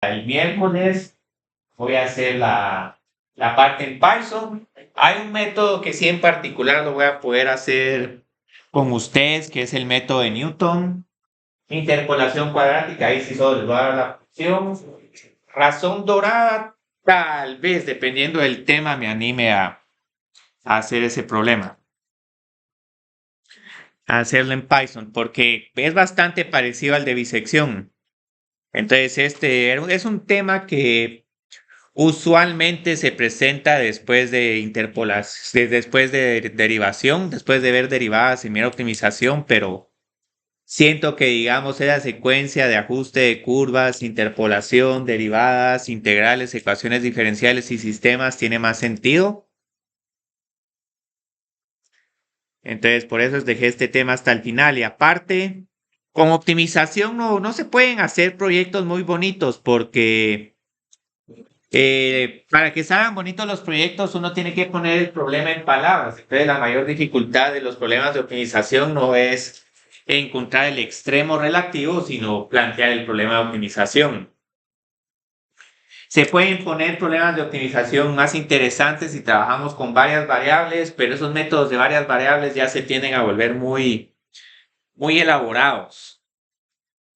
El miércoles voy a hacer la parte en Python. Hay un método que sí en particular lo voy a poder hacer con ustedes, que es el método de Newton. Interpolación cuadrática, ahí sí solo les voy a dar la función. Razón dorada, tal vez, dependiendo del tema, me anime a hacer ese problema, a hacerlo en Python, porque es bastante parecido al de bisección. Entonces, este es un tema que usualmente se presenta después de interpolación, después de derivación, después de ver derivadas y mera optimización, pero siento que, digamos, esa secuencia de ajuste de curvas, interpolación, derivadas, integrales, ecuaciones diferenciales y sistemas tiene más sentido. Entonces, por eso dejé este tema hasta el final. Y aparte, con optimización no se pueden hacer proyectos muy bonitos porque para que salgan bonitos los proyectos, uno tiene que poner el problema en palabras. Entonces, la mayor dificultad de los problemas de optimización no es encontrar el extremo relativo, sino plantear el problema de optimización. Se pueden poner problemas de optimización más interesantes si trabajamos con varias variables, pero esos métodos de varias variables ya se tienden a volver muy elaborados.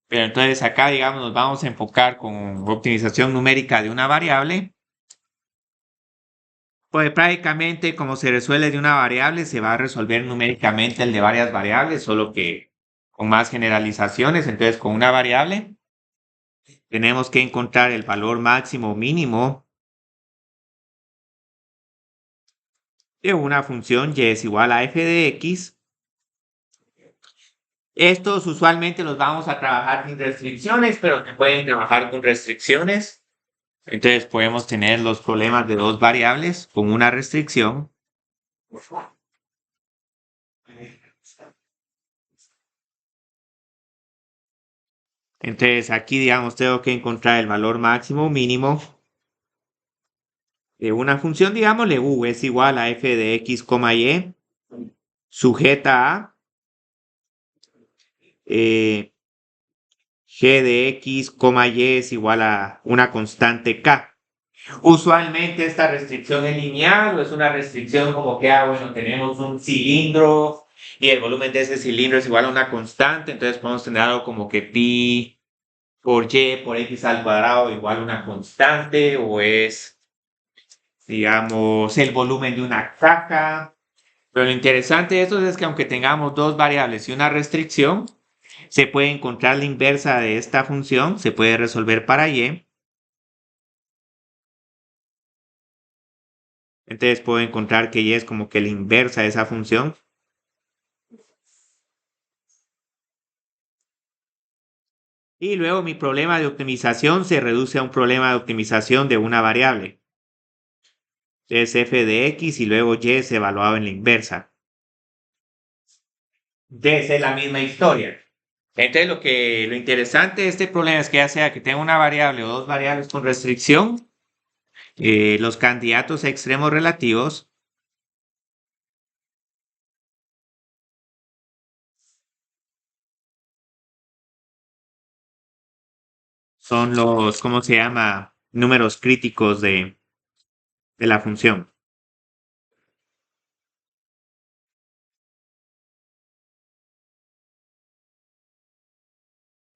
Pero entonces acá, digamos, nos vamos a enfocar con optimización numérica de una variable. Pues prácticamente como se resuelve de una variable, se va a resolver numéricamente el de varias variables, solo que con más generalizaciones. Entonces, con una variable tenemos que encontrar el valor máximo o mínimo de una función y es igual a f de x. Estos usualmente los vamos a trabajar sin restricciones, pero se pueden trabajar con restricciones. Entonces podemos tener los problemas de dos variables con una restricción. Entonces aquí, digamos, tengo que encontrar el valor máximo o mínimo de una función, digámosle u es igual a f de x, y, sujeta a eh, g de x, y es igual a una constante k. Usualmente esta restricción es lineal o es una restricción como que, bueno, tenemos un cilindro y el volumen de ese cilindro es igual a una constante, entonces podemos tener algo como que pi por y por x al cuadrado igual a una constante, o es, digamos, el volumen de una caja. Pero lo interesante de esto es que aunque tengamos dos variables y una restricción, se puede encontrar la inversa de esta función, se puede resolver para y. Entonces puedo encontrar que y es como que la inversa de esa función. Y luego mi problema de optimización se reduce a un problema de optimización de una variable. Es f de x y luego y es evaluado en la inversa. Entonces es la misma historia. Entonces lo interesante de este problema es que ya sea que tenga una variable o dos variables con restricción, los candidatos a extremos relativos son los, ¿cómo se llama? Números críticos de la función.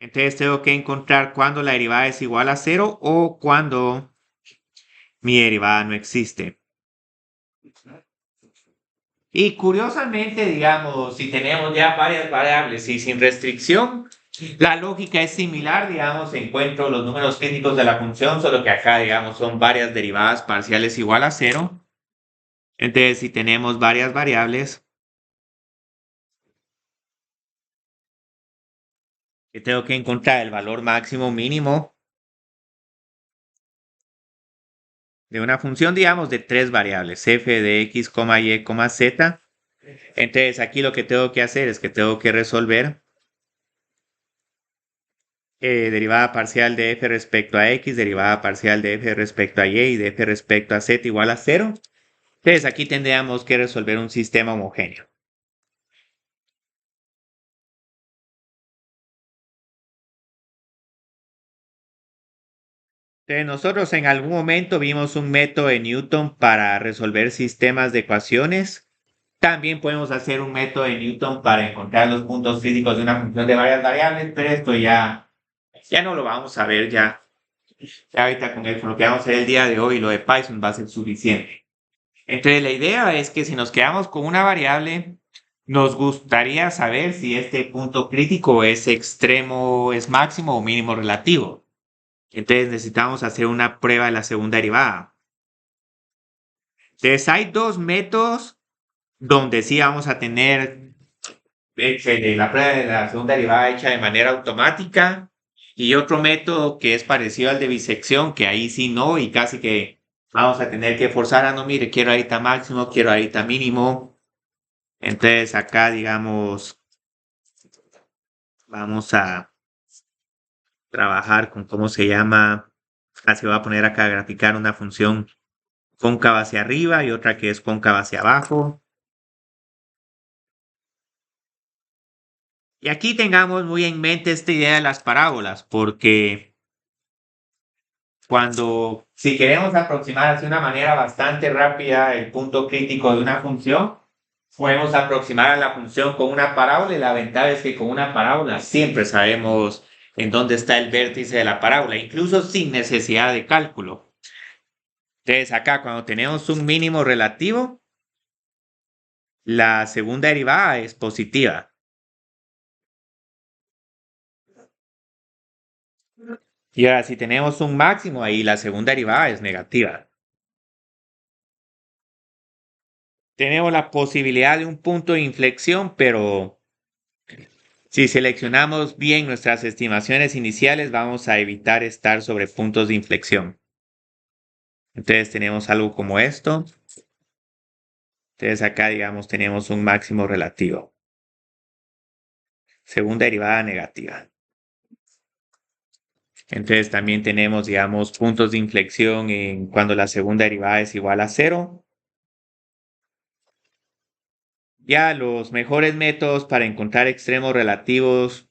Entonces tengo que encontrar cuando la derivada es igual a cero o cuando mi derivada no existe. Y curiosamente, digamos, si tenemos ya varias variables y sin restricción, la lógica es similar, digamos, encuentro los números críticos de la función, solo que acá, digamos, son varias derivadas parciales igual a cero. Entonces, si tenemos varias variables, que tengo que encontrar el valor máximo mínimo de una función, digamos, de tres variables, f de x, y, z. Entonces, aquí lo que tengo que hacer es que tengo que resolver derivada parcial de f respecto a x, derivada parcial de f respecto a y de f respecto a z igual a cero. Entonces, aquí tendríamos que resolver un sistema homogéneo. Entonces, nosotros en algún momento vimos un método de Newton para resolver sistemas de ecuaciones. También podemos hacer un método de Newton para encontrar los puntos físicos de una función de varias variables, pero esto ya no lo vamos a ver ya. Ya ahorita con lo que vamos a hacer el día de hoy, lo de Python va a ser suficiente. Entonces, la idea es que si nos quedamos con una variable, nos gustaría saber si este punto crítico es extremo, es máximo o mínimo relativo. Entonces necesitamos hacer una prueba de la segunda derivada. Entonces hay dos métodos donde sí vamos a tener la prueba de la segunda derivada hecha de manera automática y otro método que es parecido al de bisección, que ahí sí no y casi que vamos a tener que forzar a no, mire, quiero ahorita máximo, quiero ahorita mínimo. Entonces acá, digamos, vamos a trabajar con cómo se llama, así voy a poner acá a graficar una función cóncava hacia arriba y otra que es cóncava hacia abajo. Y aquí tengamos muy en mente esta idea de las parábolas, porque si queremos aproximar de una manera bastante rápida el punto crítico de una función, podemos aproximar a la función con una parábola y la ventaja es que con una parábola siempre sabemos en dónde está el vértice de la parábola, incluso sin necesidad de cálculo. Entonces acá cuando tenemos un mínimo relativo, la segunda derivada es positiva. Y ahora si tenemos un máximo, ahí la segunda derivada es negativa. Tenemos la posibilidad de un punto de inflexión, pero si seleccionamos bien nuestras estimaciones iniciales, vamos a evitar estar sobre puntos de inflexión. Entonces tenemos algo como esto. Entonces acá, digamos, tenemos un máximo relativo. Segunda derivada negativa. Entonces también tenemos, digamos, puntos de inflexión en cuando la segunda derivada es igual a 0. Ya los mejores métodos para encontrar extremos relativos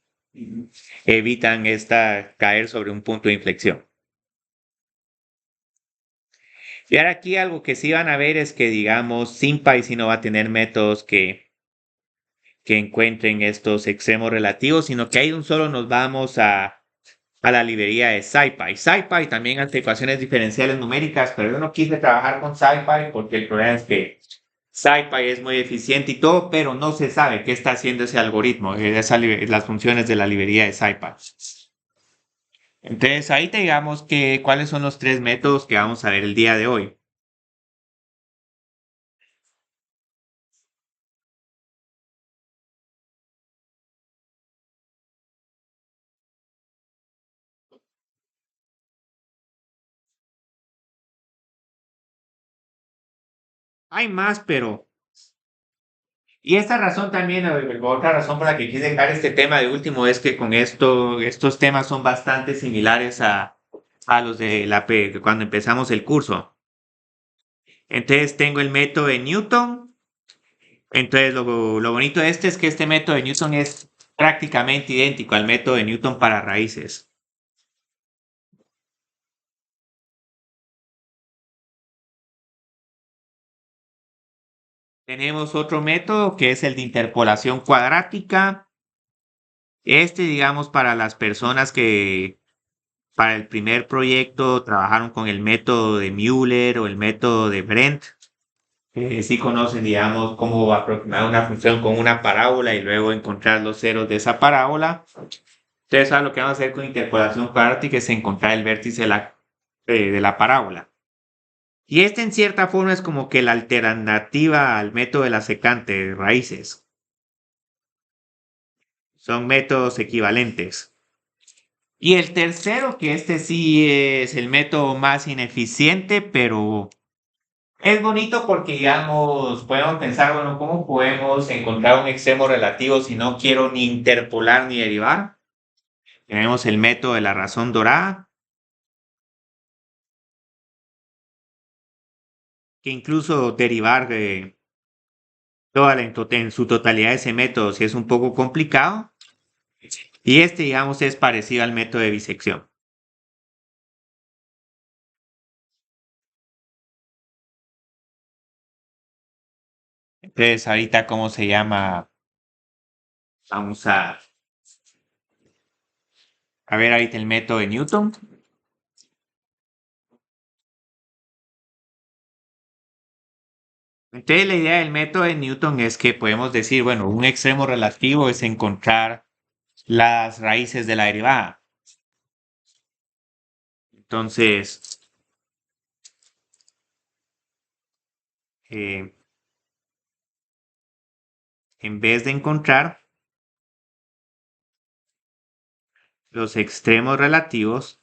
evitan caer sobre un punto de inflexión. Y ahora aquí algo que sí van a ver es que, digamos, SymPy sí no va a tener métodos que encuentren estos extremos relativos, sino que ahí un solo nos vamos a la librería de SciPy. SciPy también hace ecuaciones diferenciales numéricas, pero yo no quise trabajar con SciPy porque el problema es que SciPy es muy eficiente y todo, pero no se sabe qué está haciendo ese algoritmo, las funciones de la librería de SciPy. Entonces ahí te digamos que cuáles son los tres métodos que vamos a ver el día de hoy. Hay más, pero... Y esta razón también, otra razón por la que quise dejar este tema de último es que con estos temas son bastante similares a los de cuando empezamos el curso. Entonces tengo el método de Newton. Entonces lo bonito de este es que este método de Newton es prácticamente idéntico al método de Newton para raíces. Tenemos otro método que es el de interpolación cuadrática. Este, digamos, para las personas que para el primer proyecto trabajaron con el método de Müller o el método de Brent. Sí conocen, digamos, cómo aproximar una función con una parábola y luego encontrar los ceros de esa parábola. Entonces, ahora lo que vamos a hacer con interpolación cuadrática es encontrar el vértice de la parábola. Y este en cierta forma es como que la alternativa al método de la secante de raíces. Son métodos equivalentes. Y el tercero, que este sí es el método más ineficiente, pero es bonito porque, digamos, podemos pensar, bueno, ¿cómo podemos encontrar un extremo relativo si no quiero ni interpolar ni derivar? Tenemos el método de la razón dorada, que incluso derivar de en su totalidad ese método si es un poco complicado. Y este, digamos, es parecido al método de bisección. Entonces, ahorita, ¿cómo se llama? Vamos a ver ahorita el método de Newton. Entonces, la idea del método de Newton es que podemos decir, bueno, un extremo relativo es encontrar las raíces de la derivada. Entonces, eh, en vez de encontrar los extremos relativos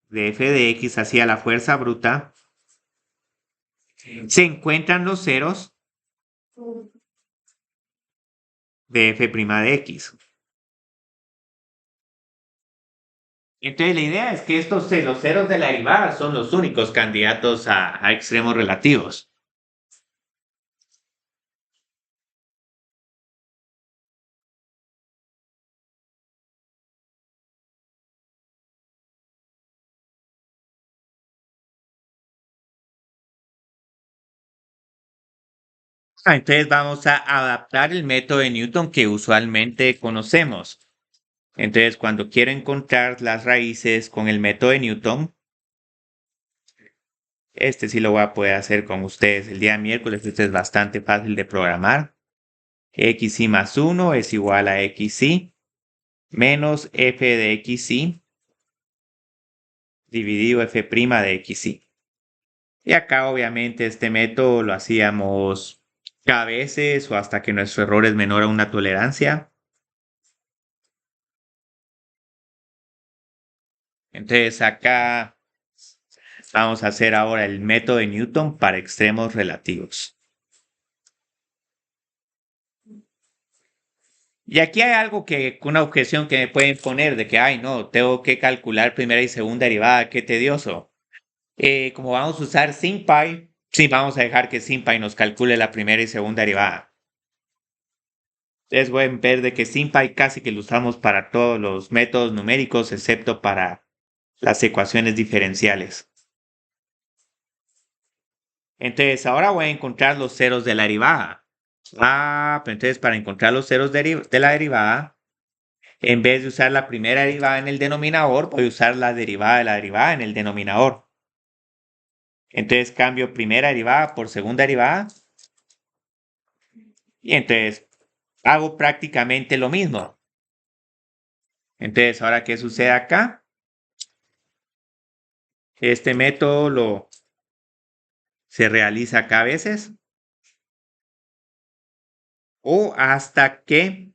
de f de x hacia la fuerza bruta, se encuentran los ceros de f' de x. Entonces la idea es que los ceros de la derivada son los únicos candidatos a extremos relativos. Entonces vamos a adaptar el método de Newton que usualmente conocemos. Entonces cuando quiero encontrar las raíces con el método de Newton, este sí lo voy a poder hacer con ustedes el día miércoles. Este es bastante fácil de programar. xy más 1 es igual a xy menos f de xy dividido f' de xy. Y acá obviamente este método lo hacíamos a veces o hasta que nuestro error es menor a una tolerancia. Entonces acá vamos a hacer ahora el método de Newton para extremos relativos. Y aquí hay una objeción que me pueden poner de que, ay, no, tengo que calcular primera y segunda derivada, qué tedioso. Como vamos a usar SymPy, sí, vamos a dejar que SymPy nos calcule la primera y segunda derivada. Ustedes pueden ver de que SymPy casi que lo usamos para todos los métodos numéricos, excepto para las ecuaciones diferenciales. Entonces, ahora voy a encontrar los ceros de la derivada. Pero entonces para encontrar los ceros de la derivada, en vez de usar la primera derivada en el denominador, voy a usar la derivada de la derivada en el denominador. Entonces cambio primera derivada por segunda derivada. Y entonces hago prácticamente lo mismo. Entonces, ahora, ¿qué sucede acá? Este método se realiza acá a veces o hasta que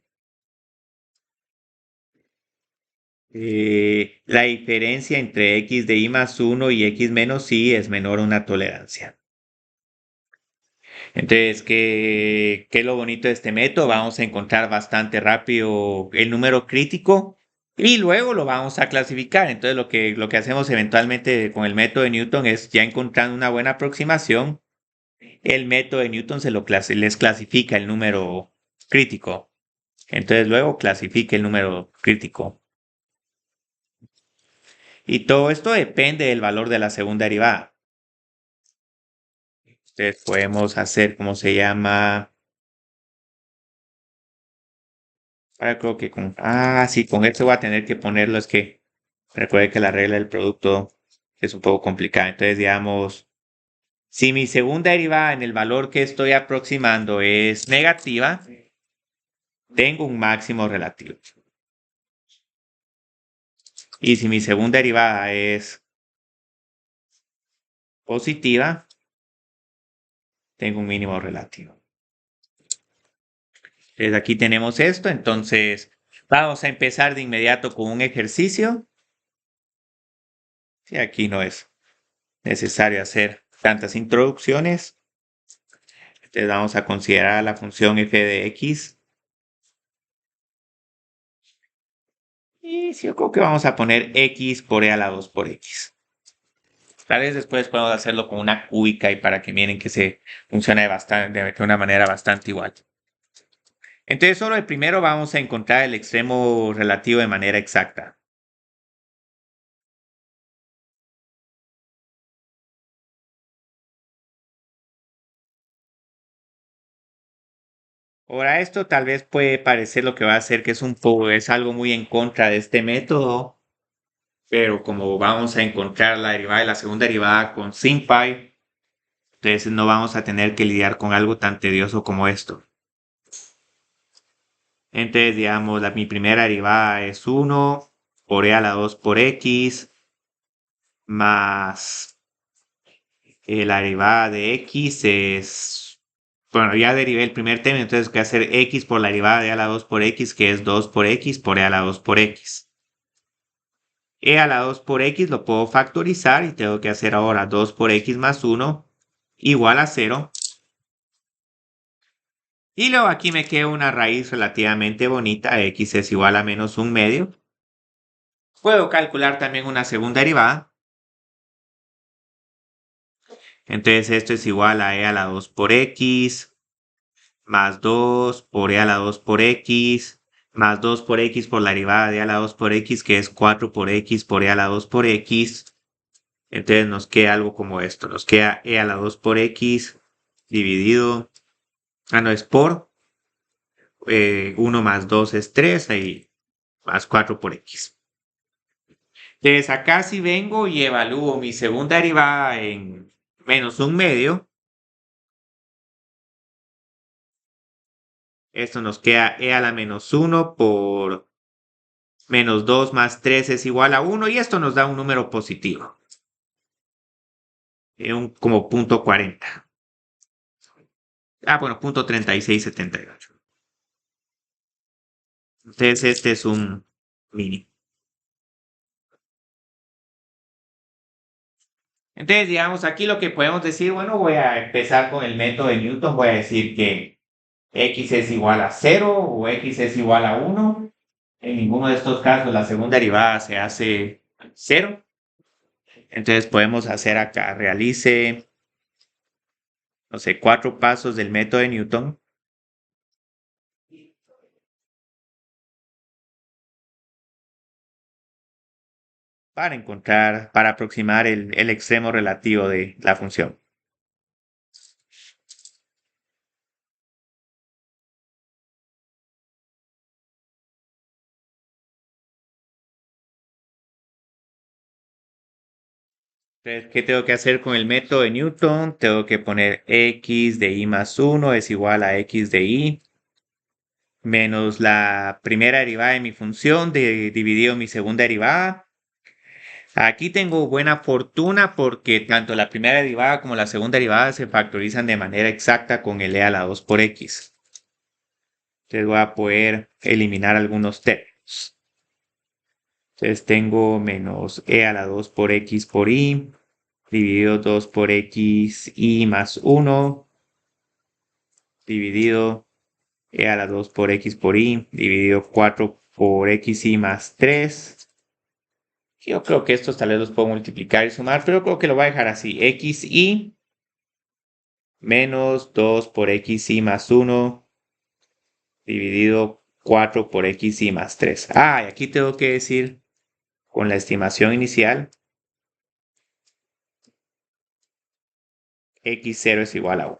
la diferencia entre x de y más 1 y x menos y es menor a una tolerancia. Entonces, ¿qué es lo bonito de este método? Vamos a encontrar bastante rápido el número crítico y luego lo vamos a clasificar. Entonces, lo que hacemos eventualmente con el método de Newton es ya encontrando una buena aproximación, el método de Newton les clasifica el número crítico. Entonces, luego clasifica el número crítico. Y todo esto depende del valor de la segunda derivada. Entonces, podemos hacer, ¿cómo se llama? Ahora creo que sí, con esto voy a tener que ponerlo. Es que recuerde que la regla del producto es un poco complicada. Entonces, digamos, si mi segunda derivada en el valor que estoy aproximando es negativa, tengo un máximo relativo. Y si mi segunda derivada es positiva, tengo un mínimo relativo. Entonces, aquí tenemos esto. Entonces, vamos a empezar de inmediato con un ejercicio. Sí, aquí no es necesario hacer tantas introducciones. Entonces vamos a considerar la función f de x. Y sí, yo creo que vamos a poner x por e a la 2 por x. Tal vez después podemos hacerlo con una cúbica y para que miren que se funciona de una manera bastante igual. Entonces solo el primero vamos a encontrar el extremo relativo de manera exacta. Ahora esto tal vez puede parecer lo que va a hacer que es algo muy en contra de este método, pero como vamos a encontrar la derivada de la segunda derivada con sin pi, entonces no vamos a tener que lidiar con algo tan tedioso como esto. Entonces, digamos, mi primera derivada es 1 por e a la 2 por x más la derivada de x es, bueno, ya derivé el primer término, entonces voy a hacer x por la derivada de e a la 2 por x, que es 2 por x por e a la 2 por x. E a la 2 por x lo puedo factorizar y tengo que hacer ahora 2 por x más 1 igual a 0. Y luego aquí me queda una raíz relativamente bonita, x es igual a menos 1/2. Puedo calcular también una segunda derivada. Entonces esto es igual a e a la 2 por x más 2 por e a la 2 por x más 2 por x por la derivada de e a la 2 por x, que es 4 por x por e a la 2 por x. Entonces nos queda algo como esto. Nos queda e a la 2 por x dividido, no es por 1 más 2 es 3 y más 4 por x. Entonces acá si vengo y evalúo mi segunda derivada en menos 1/2, esto nos queda e a la menos 1 por menos 2 más 3 es igual a 1 y esto nos da un número positivo, como punto 40. Bueno, punto 3678. Entonces este es un mínimo. Entonces, digamos, aquí lo que podemos decir, bueno, voy a empezar con el método de Newton, voy a decir que x es igual a 0 o x es igual a 1. En ninguno de estos casos la segunda derivada se hace 0. Entonces podemos hacer acá, realice, no sé, 4 pasos del método de Newton. Para aproximar el extremo relativo de la función. Entonces, ¿qué tengo que hacer con el método de Newton? Tengo que poner x de y más 1 es igual a x de y menos la primera derivada de mi función dividido mi segunda derivada. Aquí tengo buena fortuna porque tanto la primera derivada como la segunda derivada se factorizan de manera exacta con el e a la 2 por x. Entonces voy a poder eliminar algunos términos. Entonces tengo menos e a la 2 por x por y dividido 2 por x y más 1 dividido e a la 2 por x por y dividido 4 por x y más 3. Yo creo que estos tal vez los puedo multiplicar y sumar, pero creo que lo voy a dejar así. X y menos 2 por x y más 1 dividido 4 por x y más 3. Y aquí tengo que decir con la estimación inicial x0 es igual a 1.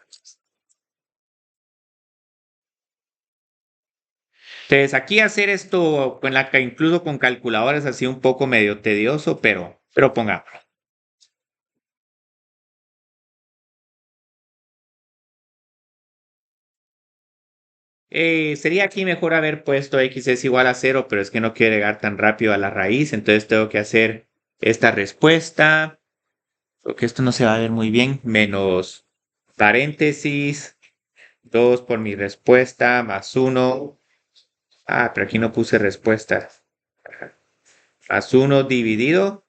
Entonces aquí hacer esto incluso con calculadores así un poco medio tedioso, pero pongámoslo. Sería aquí mejor haber puesto x es igual a 0, pero es que no quiero llegar tan rápido a la raíz, entonces tengo que hacer esta respuesta, porque esto no se va a ver muy bien, menos paréntesis, 2 por mi respuesta, más 1. Pero aquí no puse respuesta. Más 1 dividido,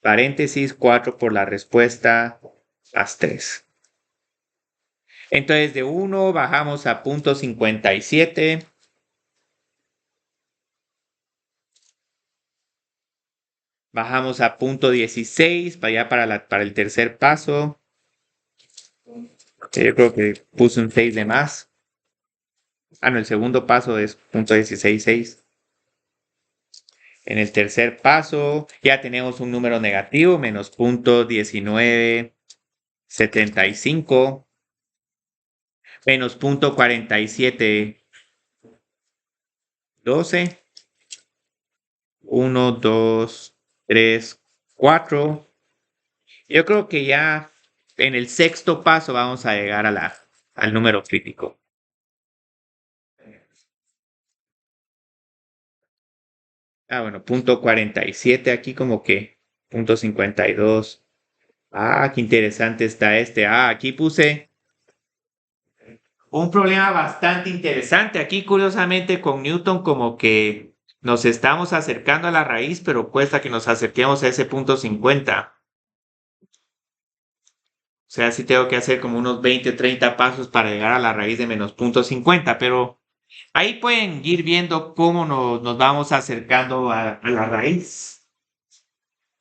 paréntesis, 4 por la respuesta, más 3. Entonces de 1 bajamos a 0.57. Bajamos a 0.16 para el tercer paso. Yo creo que puse un 6 de más. No, el segundo paso es 0.166. En el tercer paso ya tenemos un número negativo, menos 0.1975. menos 0.4712, 1, 2, 3, 4. Yo creo que ya en el sexto paso vamos a llegar al número crítico. Bueno, 0.47 aquí como que 0.52. Qué interesante está este. Aquí puse un problema bastante interesante. Aquí, curiosamente, con Newton, como que nos estamos acercando a la raíz, pero cuesta que nos acerquemos a ese 0.50. O sea, sí tengo que hacer como unos 20, 30 pasos para llegar a la raíz de menos 0.50, pero ahí pueden ir viendo cómo nos vamos acercando a la raíz.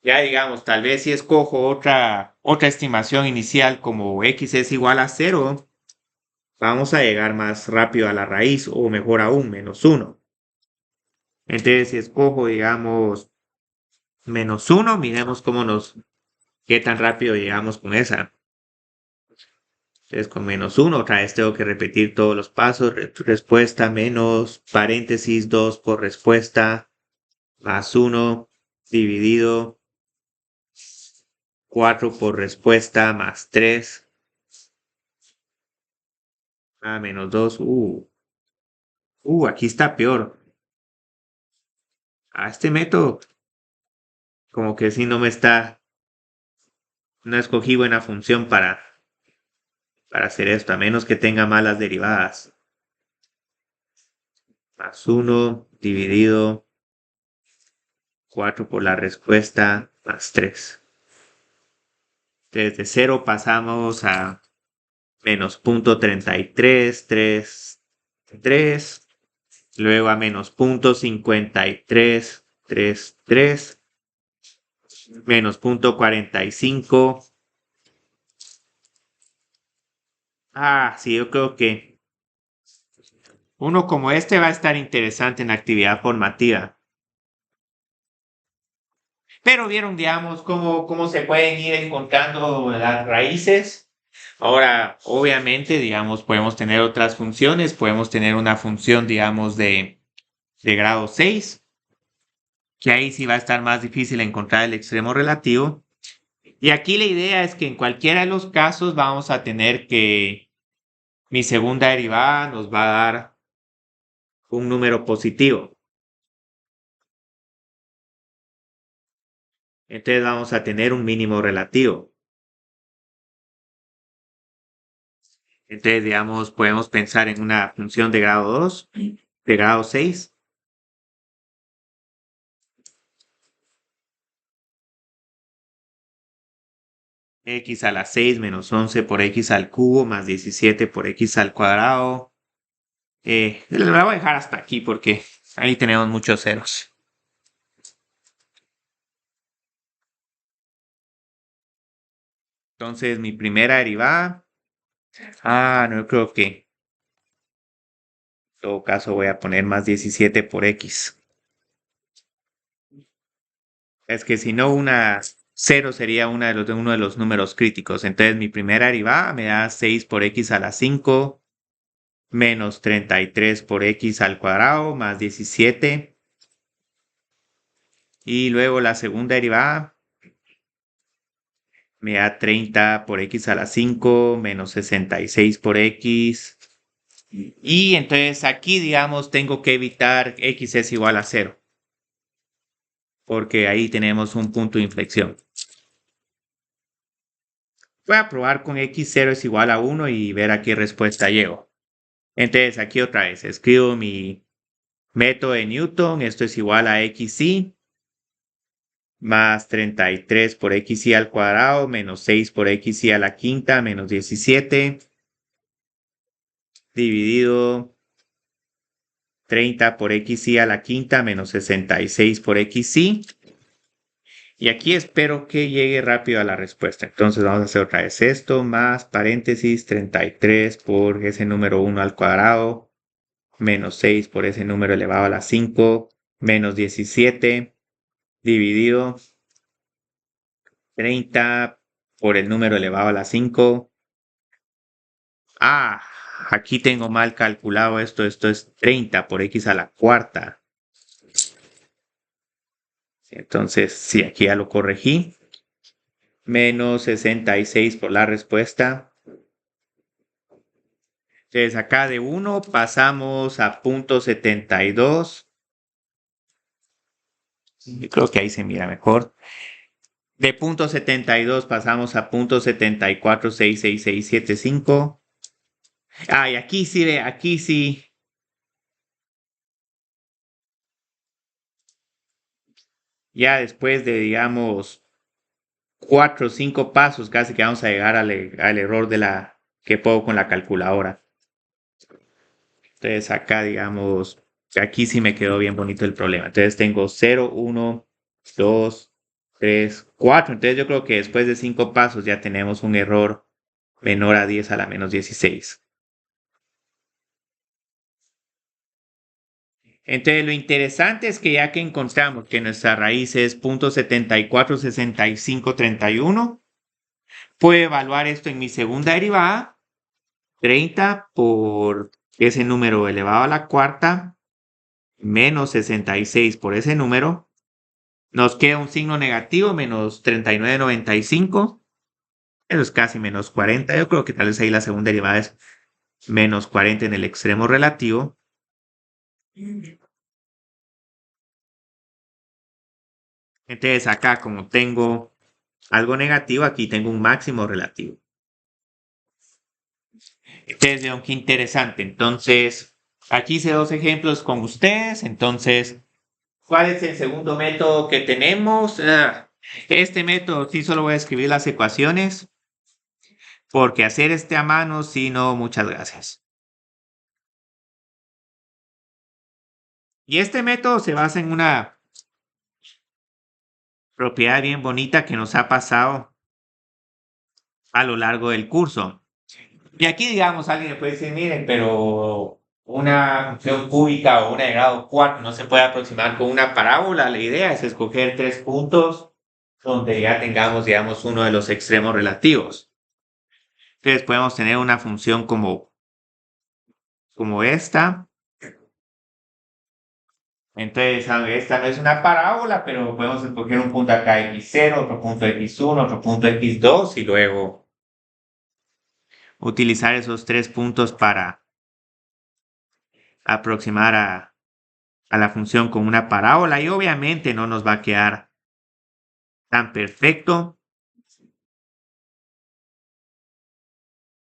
Ya digamos, tal vez si escojo otra estimación inicial como x es igual a 0, vamos a llegar más rápido a la raíz, o mejor aún, menos 1. Entonces, si escojo, digamos, menos 1, miremos qué tan rápido llegamos con esa. Entonces, con menos 1, otra vez tengo que repetir todos los pasos. Respuesta menos paréntesis 2 por respuesta, más 1 dividido 4 por respuesta, más 3. Menos 2. Aquí está peor. Este método, como que si no escogí buena función para hacer esto, a menos que tenga malas derivadas. Más 1 dividido 4 por la respuesta, más 3. Desde 0 pasamos a menos 0.3333, luego a menos 0.5333, menos 0.45. Sí, yo creo que uno como este va a estar interesante en la actividad formativa. Pero vieron, digamos, cómo se pueden ir encontrando las raíces. Ahora, obviamente, digamos, podemos tener otras funciones. Podemos tener una función, digamos, de grado 6, que ahí sí va a estar más difícil encontrar el extremo relativo. Y aquí la idea es que en cualquiera de los casos vamos a tener que mi segunda derivada nos va a dar un número positivo. Entonces vamos a tener un mínimo relativo. Entonces, digamos, podemos pensar en una función de grado 2, de grado 6. X a la 6 menos 11 por x al cubo más 17 por x al cuadrado. La voy a dejar hasta aquí porque ahí tenemos muchos ceros. Entonces, mi primera derivada. No creo que. En todo caso, voy a poner más 17 por x. Es que si no, una 0 sería uno de los números críticos. Entonces, mi primera derivada me da 6 por x a la 5 menos 33 por x al cuadrado más 17. Y luego la segunda derivada me da 30 por x a la 5 menos 66 por x. Y entonces aquí, digamos, tengo que evitar x es igual a 0. Porque ahí tenemos un punto de inflexión. Voy a probar con x0 es igual a 1 y ver a qué respuesta llego. Entonces aquí otra vez escribo mi método de Newton. Esto es igual a xy más 33 por xy al cuadrado menos 6 por xy a la quinta menos 17 dividido 30 por xy a la quinta menos 66 por xy. Y aquí espero que llegue rápido a la respuesta. Entonces vamos a hacer otra vez esto más paréntesis 33 por ese número 1 al cuadrado menos 6 por ese número elevado a la 5 menos 17 dividido 30 por el número elevado a la 5. Aquí tengo mal calculado esto. Esto es 30 por x a la cuarta. Entonces, sí, aquí ya lo corregí. Menos 66 por la respuesta. Entonces, acá de 1 pasamos a .72. Yo creo que ahí se mira mejor. De .72 pasamos a .7466675. Ah, y aquí sí ve, aquí sí. Ya después de, digamos, 4 o 5 pasos, casi que vamos a llegar al error de la que puedo con la calculadora. Entonces acá, digamos, aquí sí me quedó bien bonito el problema. Entonces tengo 0, 1, 2, 3, 4. Entonces yo creo que después de 5 pasos ya tenemos un error menor a 10 a la menos 16. Entonces lo interesante es que ya que encontramos que nuestra raíz es .746531, puedo evaluar esto en mi segunda derivada, 30 por ese número elevado a la cuarta, menos 66 por ese número. Nos queda un signo negativo, menos 39,95. Eso es casi menos 40. Yo creo que tal vez ahí la segunda derivada es menos 40 en el extremo relativo. Entonces acá, como tengo algo negativo, aquí tengo un máximo relativo. Entonces, vean qué interesante. Entonces, aquí hice dos ejemplos con ustedes. Entonces, ¿cuál es el segundo método que tenemos? Este método sí solo voy a escribir las ecuaciones, porque hacer este a mano, sí, no, muchas gracias. Y este método se basa en una propiedad bien bonita que nos ha pasado a lo largo del curso. Y aquí, digamos, alguien me puede decir, miren, pero una función cúbica o una de grado 4 no se puede aproximar con una parábola. La idea es escoger tres puntos donde ya tengamos, digamos, uno de los extremos relativos. Entonces podemos tener una función como esta. Entonces, esta no es una parábola, pero podemos escoger un punto acá x0, otro punto x1, otro punto x2 y luego utilizar esos tres puntos para aproximar a la función con una parábola y obviamente no nos va a quedar tan perfecto.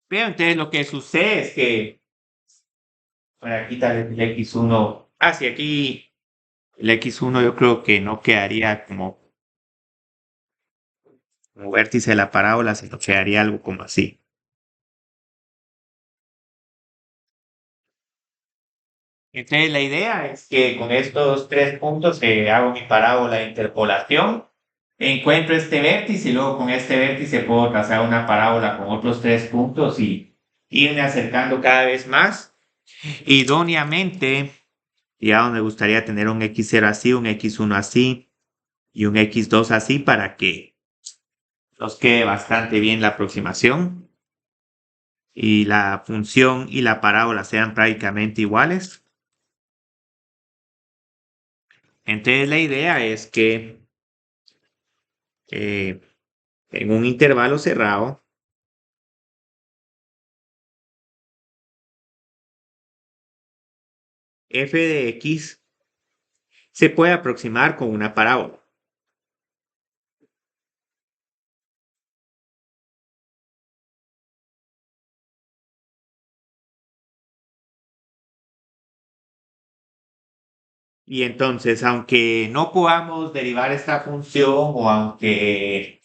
Pero entonces lo que sucede es que, bueno, aquí tal vez el x1, sí, aquí el x1 yo creo que no quedaría como vértice de la parábola, sino quedaría algo como así. Entonces la idea es que con estos tres puntos hago mi parábola de interpolación, encuentro este vértice y luego con este vértice puedo trazar una parábola con otros tres puntos y irme acercando cada vez más. Idóneamente, ya me gustaría tener un x0 así, un x1 así y un x2 así para que nos quede bastante bien la aproximación y la función y la parábola sean prácticamente iguales. Entonces la idea es que eh, en un intervalo cerrado, f de x se puede aproximar con una parábola. Y entonces, aunque no podamos derivar esta función o aunque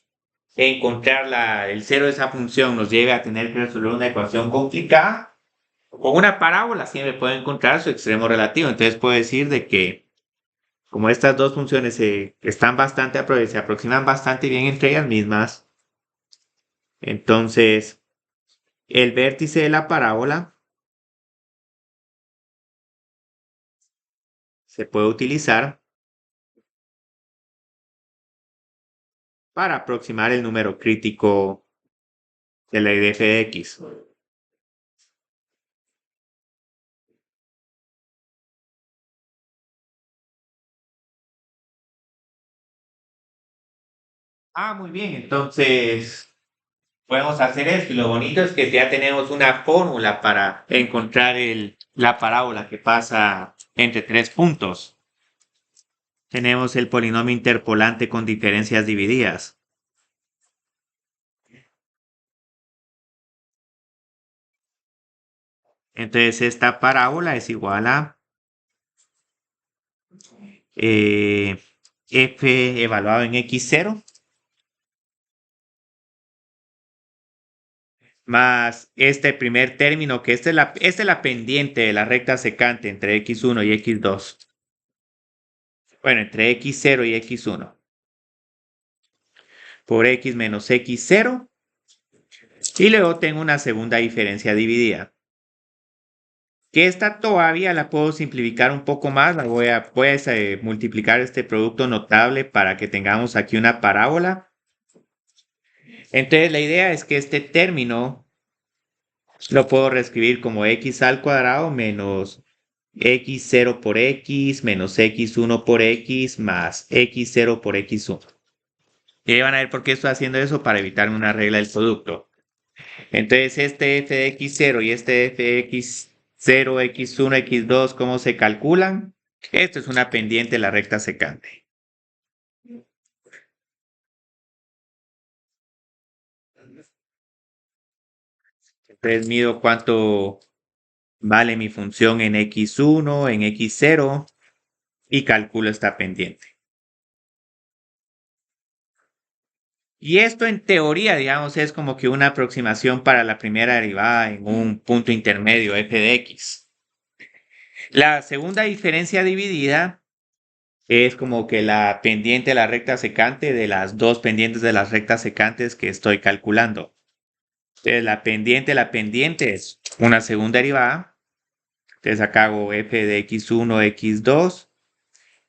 encontrar el cero de esa función nos lleve a tener que resolver una ecuación complicada, con una parábola siempre puedo encontrar su extremo relativo. Entonces puedo decir de que como estas dos funciones se aproximan bastante bien entre ellas mismas, entonces el vértice de la parábola se puede utilizar para aproximar el número crítico de la idea f de x. Muy bien, entonces podemos hacer esto. Y lo bonito es que ya tenemos una fórmula para encontrar la parábola que pasa entre tres puntos. Tenemos el polinomio interpolante con diferencias divididas. Entonces esta parábola es igual a eh, f evaluado en x0 más este primer término, que esta es la pendiente de la recta secante entre x1 y x2. Bueno, entre x0 y x1. Por x menos x0. Y luego tengo una segunda diferencia dividida. Que esta todavía la puedo simplificar un poco más. Voy a multiplicar este producto notable para que tengamos aquí una parábola. Entonces la idea es que este término lo puedo reescribir como x al cuadrado menos x0 por x menos x1 por x más x0 por x1. Y ahí van a ver por qué estoy haciendo eso para evitarme una regla del producto. Entonces este f de x0 y este f de x0, x1, x2, ¿cómo se calculan? Esto es una pendiente de la recta secante. Entonces mido cuánto vale mi función en x1, en x0 y calculo esta pendiente. Y esto en teoría, digamos, es como que una aproximación para la primera derivada en un punto intermedio f de x. La segunda diferencia dividida es como que la pendiente de la recta secante de las dos pendientes de las rectas secantes que estoy calculando. Entonces la pendiente es una segunda derivada. Entonces acá hago f de x1, x2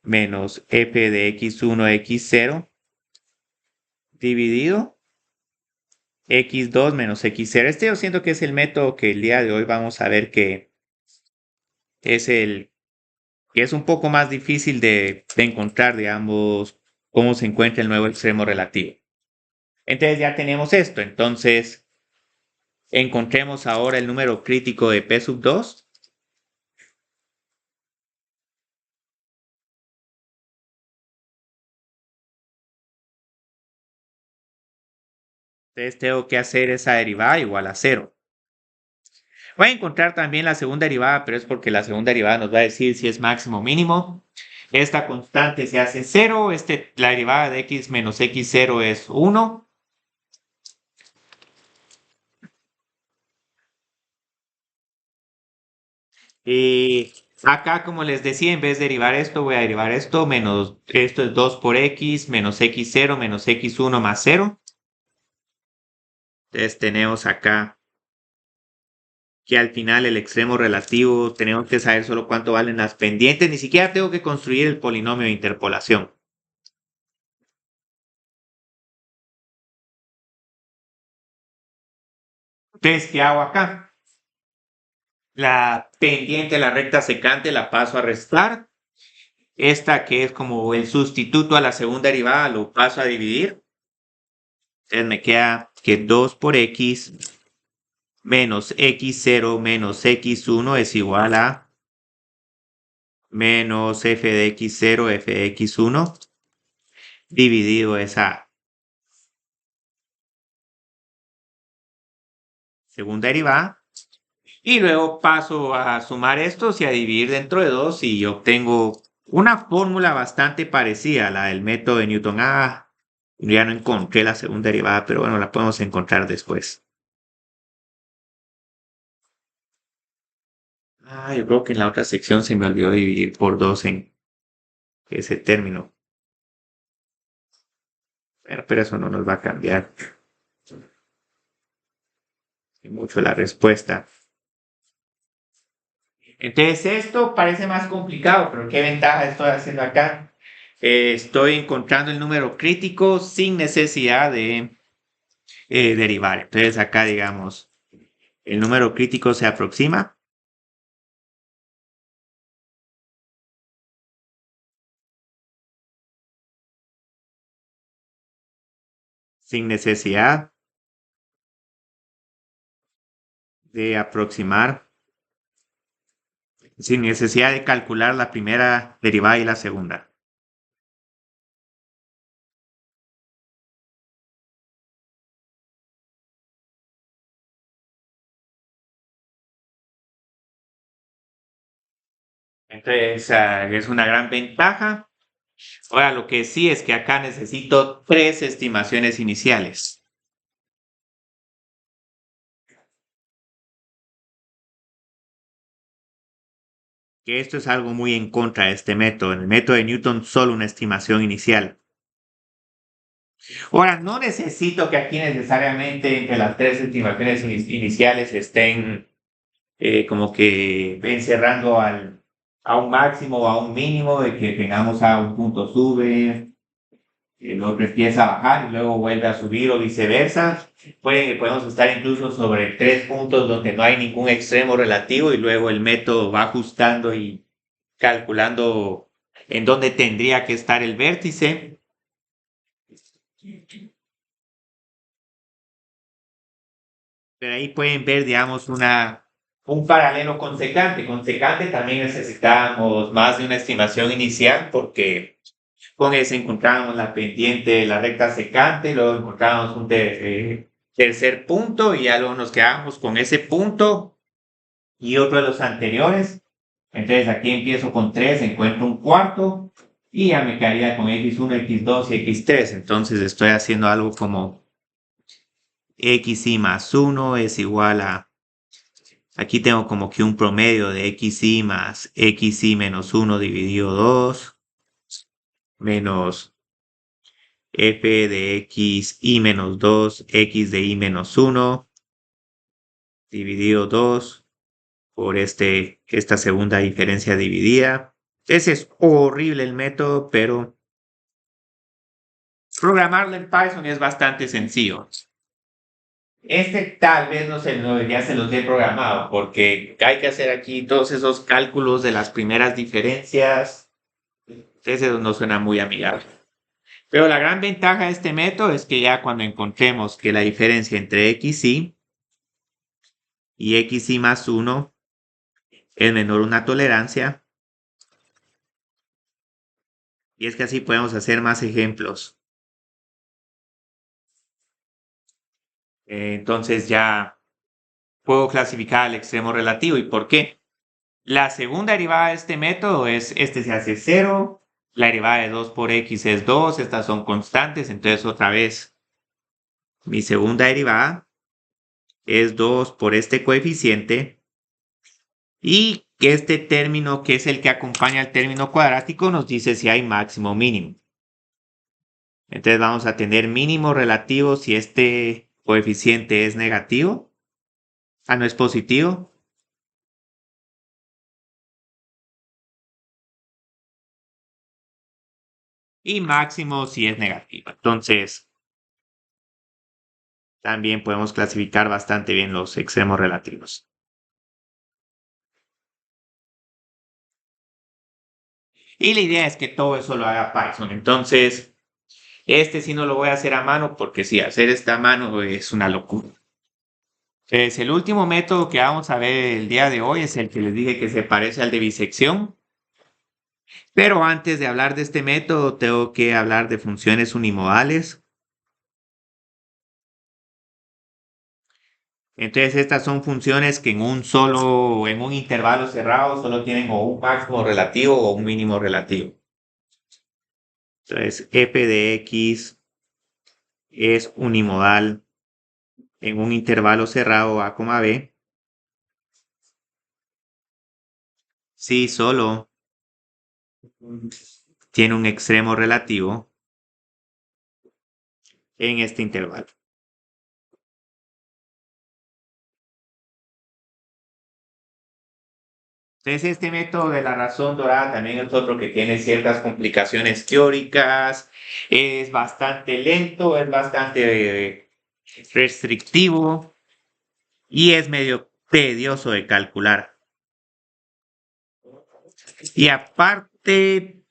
menos f de x1, x0 dividido x2 menos x0. Este yo siento que es el método que el día de hoy vamos a ver que es un poco más difícil de encontrar, digamos, cómo se encuentra el nuevo extremo relativo. Entonces ya tenemos esto. Entonces encontremos ahora el número crítico de P sub 2. Entonces tengo que hacer esa derivada igual a 0. Voy a encontrar también la segunda derivada, pero es porque la segunda derivada nos va a decir si es máximo o mínimo. Esta constante se hace 0. La derivada de x menos x0 es 1. Y acá, como les decía, en vez de derivar esto, voy a derivar esto. Menos, esto es 2 por x, menos x0, menos x1 más 0. Entonces tenemos acá que al final el extremo relativo tenemos que saber solo cuánto valen las pendientes. Ni siquiera tengo que construir el polinomio de interpolación. Entonces, ¿qué hago acá? La pendiente, la recta secante, la paso a restar. Esta que es como el sustituto a la segunda derivada, lo paso a dividir. Entonces me queda que 2 por x menos x0 menos x1 es igual a menos f de x0, f de x1 dividido esa segunda derivada. Y luego paso a sumar estos y a dividir dentro de 2 y obtengo una fórmula bastante parecida a la del método de Newton. Ya no encontré la segunda derivada, pero bueno, la podemos encontrar después. Yo creo que en la otra sección se me olvidó dividir por 2 en ese término. Pero eso no nos va a cambiar mucho la respuesta. Entonces esto parece más complicado, pero ¿qué ventaja estoy haciendo acá? Estoy encontrando el número crítico sin necesidad de derivar. Entonces acá, digamos, el número crítico se aproxima. sin necesidad de aproximar, sin necesidad de calcular la primera derivada y la segunda. Entonces, es una gran ventaja. Ahora, lo que sí es que acá necesito tres estimaciones iniciales. Que esto es algo muy en contra de este método. En el método de Newton, solo una estimación inicial. Ahora, no necesito que aquí necesariamente entre las tres estimaciones iniciales estén como que encerrando a un máximo o a un mínimo, de que tengamos a un punto sube, el otro empieza a bajar y luego vuelve a subir o viceversa. Podemos estar incluso sobre tres puntos donde no hay ningún extremo relativo y luego el método va ajustando y calculando en dónde tendría que estar el vértice. Pero ahí pueden ver, digamos, un paralelo con secante. Con secante también necesitamos más de una estimación inicial porque con ese encontramos la pendiente de la recta secante, luego encontramos un tercer punto y ya luego nos quedamos con ese punto y otro de los anteriores. Entonces aquí empiezo con 3, encuentro un cuarto y ya me quedaría con x1, x2 y x3. Entonces estoy haciendo algo como xy más 1 es igual a, aquí tengo como que un promedio de xy más xy menos 1 dividido 2 menos f de x y menos 2, x de y menos 1 dividido 2 por esta segunda diferencia dividida. Ese es horrible el método, pero programarlo en Python es bastante sencillo. Este tal vez ya se los he programado porque hay que hacer aquí todos esos cálculos de las primeras diferencias. Ese no suena muy amigable. Pero la gran ventaja de este método es que ya cuando encontremos que la diferencia entre xy y xy más 1 es menor a una tolerancia, y es que así podemos hacer más ejemplos. Entonces ya puedo clasificar el extremo relativo. ¿Y por qué? La segunda derivada de este método es, este se hace 0, la derivada de 2 por x es 2, estas son constantes, entonces otra vez mi segunda derivada es 2 por este coeficiente y que este término, que es el que acompaña al término cuadrático, nos dice si hay máximo o mínimo. Entonces vamos a tener mínimo relativo si este coeficiente es negativo, no es positivo, y máximo si es negativo. Entonces también podemos clasificar bastante bien los extremos relativos. Y la idea es que todo eso lo haga Python. Entonces, este sí no lo voy a hacer a mano porque sí, hacer esta a mano es una locura. Entonces, el último método que vamos a ver el día de hoy es el que les dije que se parece al de bisección. Pero antes de hablar de este método, tengo que hablar de funciones unimodales. Entonces, estas son funciones que en un intervalo cerrado, solo tienen o un máximo relativo o un mínimo relativo. Entonces, f de x es unimodal en un intervalo cerrado a, b, si solo tiene un extremo relativo en este intervalo. Entonces, este método de la razón dorada también es otro que tiene ciertas complicaciones teóricas, es bastante lento, es bastante restrictivo y es medio tedioso de calcular. Y aparte,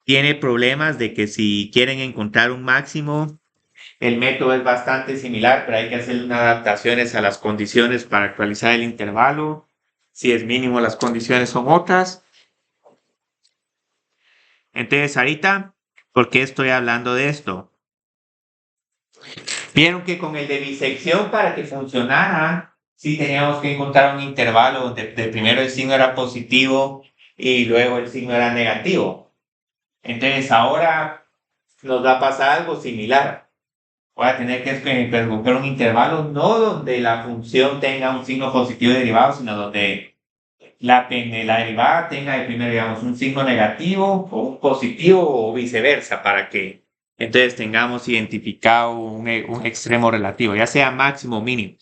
tiene problemas de que si quieren encontrar un máximo, El método es bastante similar, pero hay que hacer unas adaptaciones a las condiciones para actualizar el intervalo. Si es mínimo, las condiciones son otras. Entonces, ahorita, ¿por qué estoy hablando de esto? Vieron que con el de bisección, para que funcionara, sí teníamos que encontrar un intervalo donde primero el signo era positivo y luego el signo era negativo. Entonces, ahora nos va a pasar algo similar. Voy a tener que buscar un intervalo, no donde la función tenga un signo positivo derivado, sino donde la derivada tenga de primero, digamos, un signo negativo o un positivo o viceversa, para que entonces tengamos identificado un extremo relativo, ya sea máximo o mínimo.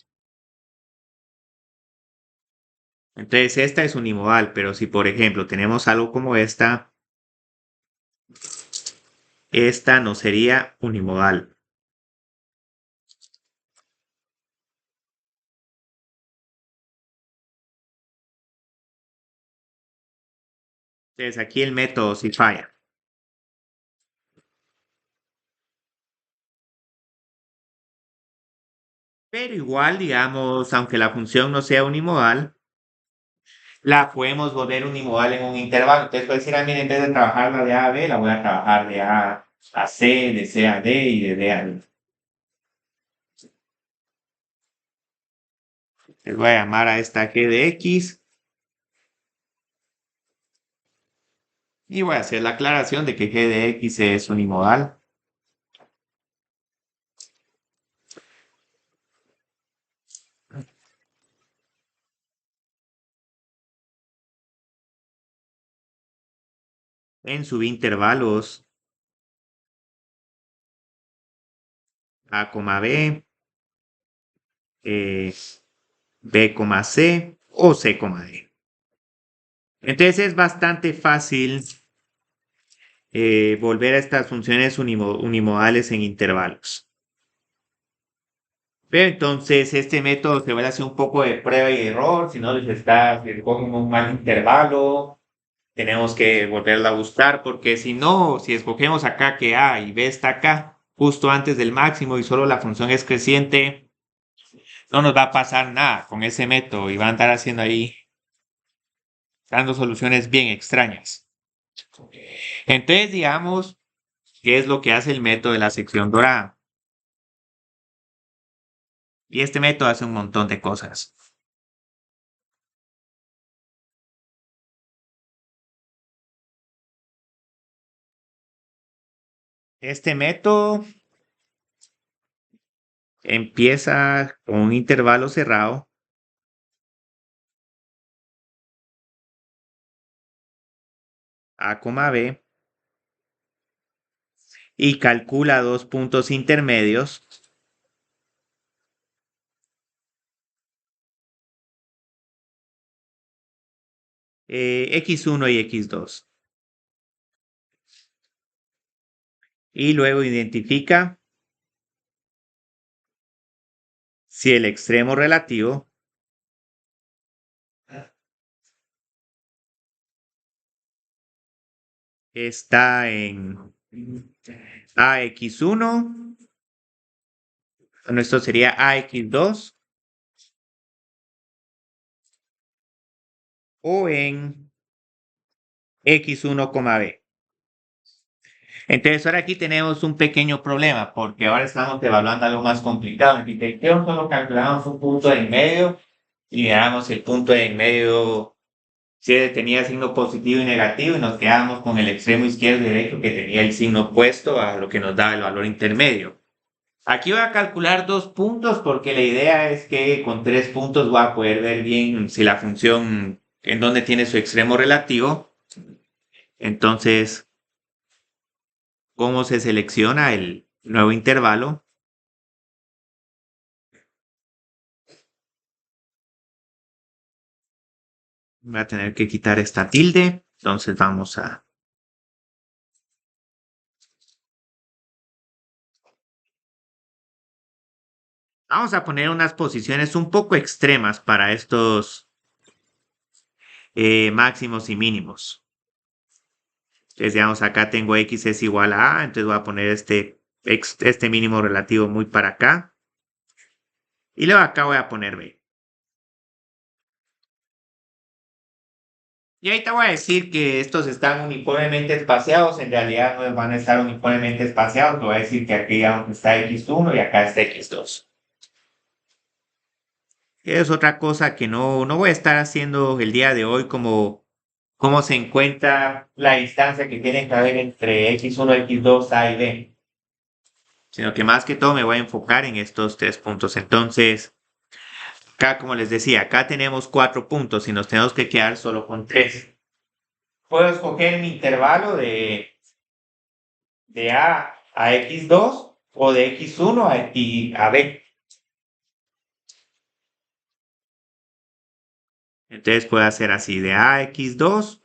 Entonces esta es unimodal, pero si por ejemplo tenemos algo como esta no sería unimodal. Entonces aquí el método sí falla. Pero igual, digamos, aunque la función no sea unimodal, la podemos volver unimodal en un intervalo. Entonces puedes decir, mira, en vez de trabajarla de A a B, la voy a trabajar de A a C, de C a D y de D a D. Les voy a llamar a esta G de X y voy a hacer la aclaración de que G de X es unimodal. En subintervalos A, B, B, C o C, D. Entonces es bastante fácil volver a estas funciones unimodales en intervalos. Pero entonces este método se va a hacer un poco de prueba y error, si no les está, si escogen un mal intervalo, tenemos que volverla a buscar, porque si no, si escogemos acá que A y B está acá, justo antes del máximo y solo la función es creciente, no nos va a pasar nada con ese método y va a andar haciendo ahí, dando soluciones bien extrañas. Entonces, digamos, ¿qué es lo que hace el método de la sección dorada? Y este método hace un montón de cosas. Este método empieza con un intervalo cerrado A, B y calcula dos puntos intermedios x1 y x2. Y luego identifica si el extremo relativo está en AX1, esto sería AX2, o en X1, B. Entonces ahora aquí tenemos un pequeño problema porque ahora estamos evaluando algo más complicado. En detección solo calculamos un punto de en medio y miramos el punto de en medio si tenía signo positivo y negativo y nos quedamos con el extremo izquierdo y derecho que tenía el signo opuesto a lo que nos da el valor intermedio. Aquí voy a calcular 2 puntos porque la idea es que con 3 puntos voy a poder ver bien si la función en dónde tiene su extremo relativo. Entonces, ¿cómo se selecciona el nuevo intervalo? Voy a tener que quitar esta tilde. Entonces vamos a poner unas posiciones un poco extremas para estos máximos y mínimos. Entonces, digamos, acá tengo x es igual a A, entonces voy a poner este este mínimo relativo muy para acá. Y luego acá voy a poner B. Y ahí te voy a decir que estos están uniformemente espaciados. En realidad no van a estar uniformemente espaciados. Te voy a decir que aquí está X1 y acá está X2. Es otra cosa que no voy a estar haciendo el día de hoy, como cómo se encuentra la distancia que tiene que haber entre X1, X2, A y B. Sino que más que todo me voy a enfocar en estos 3 puntos. Entonces, acá, como les decía, acá tenemos 4 puntos y nos tenemos que quedar solo con 3. Puedo escoger mi intervalo de A X2 o de X1 a B. Entonces puedo hacer así, de A a X2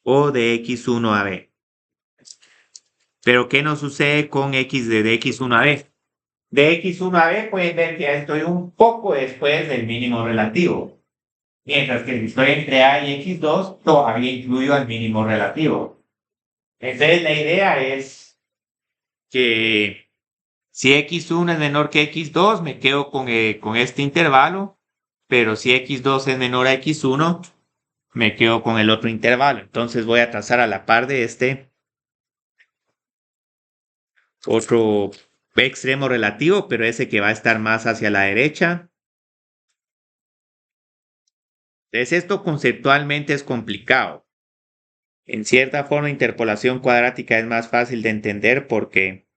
o de X1 a B. Pero ¿qué nos sucede con X de X1 a B? De X1 a B pueden ver que ya estoy un poco después del mínimo relativo. Mientras que si estoy entre A y X2, todavía incluyo al mínimo relativo. Entonces la idea es que si X1 es menor que X2, me quedo con este intervalo, pero si X2 es menor a X1, me quedo con el otro intervalo. Entonces voy a trazar a la par de este otro extremo relativo, pero ese que va a estar más hacia la derecha. Entonces esto conceptualmente es complicado. En cierta forma, interpolación cuadrática es más fácil de entender porque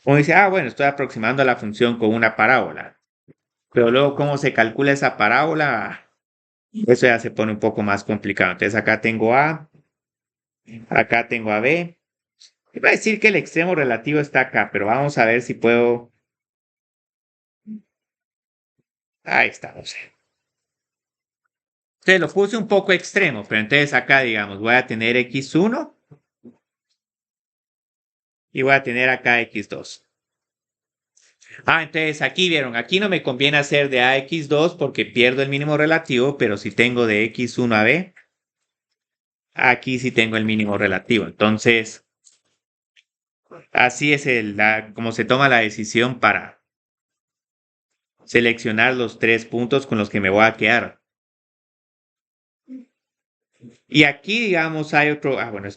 uno dice, bueno, estoy aproximando a la función con una parábola. Pero luego, ¿cómo se calcula esa parábola? Eso ya se pone un poco más complicado. Entonces acá tengo A, acá tengo a B. Iba a decir que el extremo relativo está acá, pero vamos a ver si puedo. Ahí estamos. Entonces lo puse un poco extremo, pero entonces acá, digamos, voy a tener X1 y voy a tener acá X2. Entonces aquí vieron, aquí no me conviene hacer de A a X2 porque pierdo el mínimo relativo, pero si tengo de X1 a B, aquí sí tengo el mínimo relativo. Entonces, así es como se toma la decisión para seleccionar los 3 puntos con los que me voy a quedar. Y aquí, digamos, hay otro, bueno,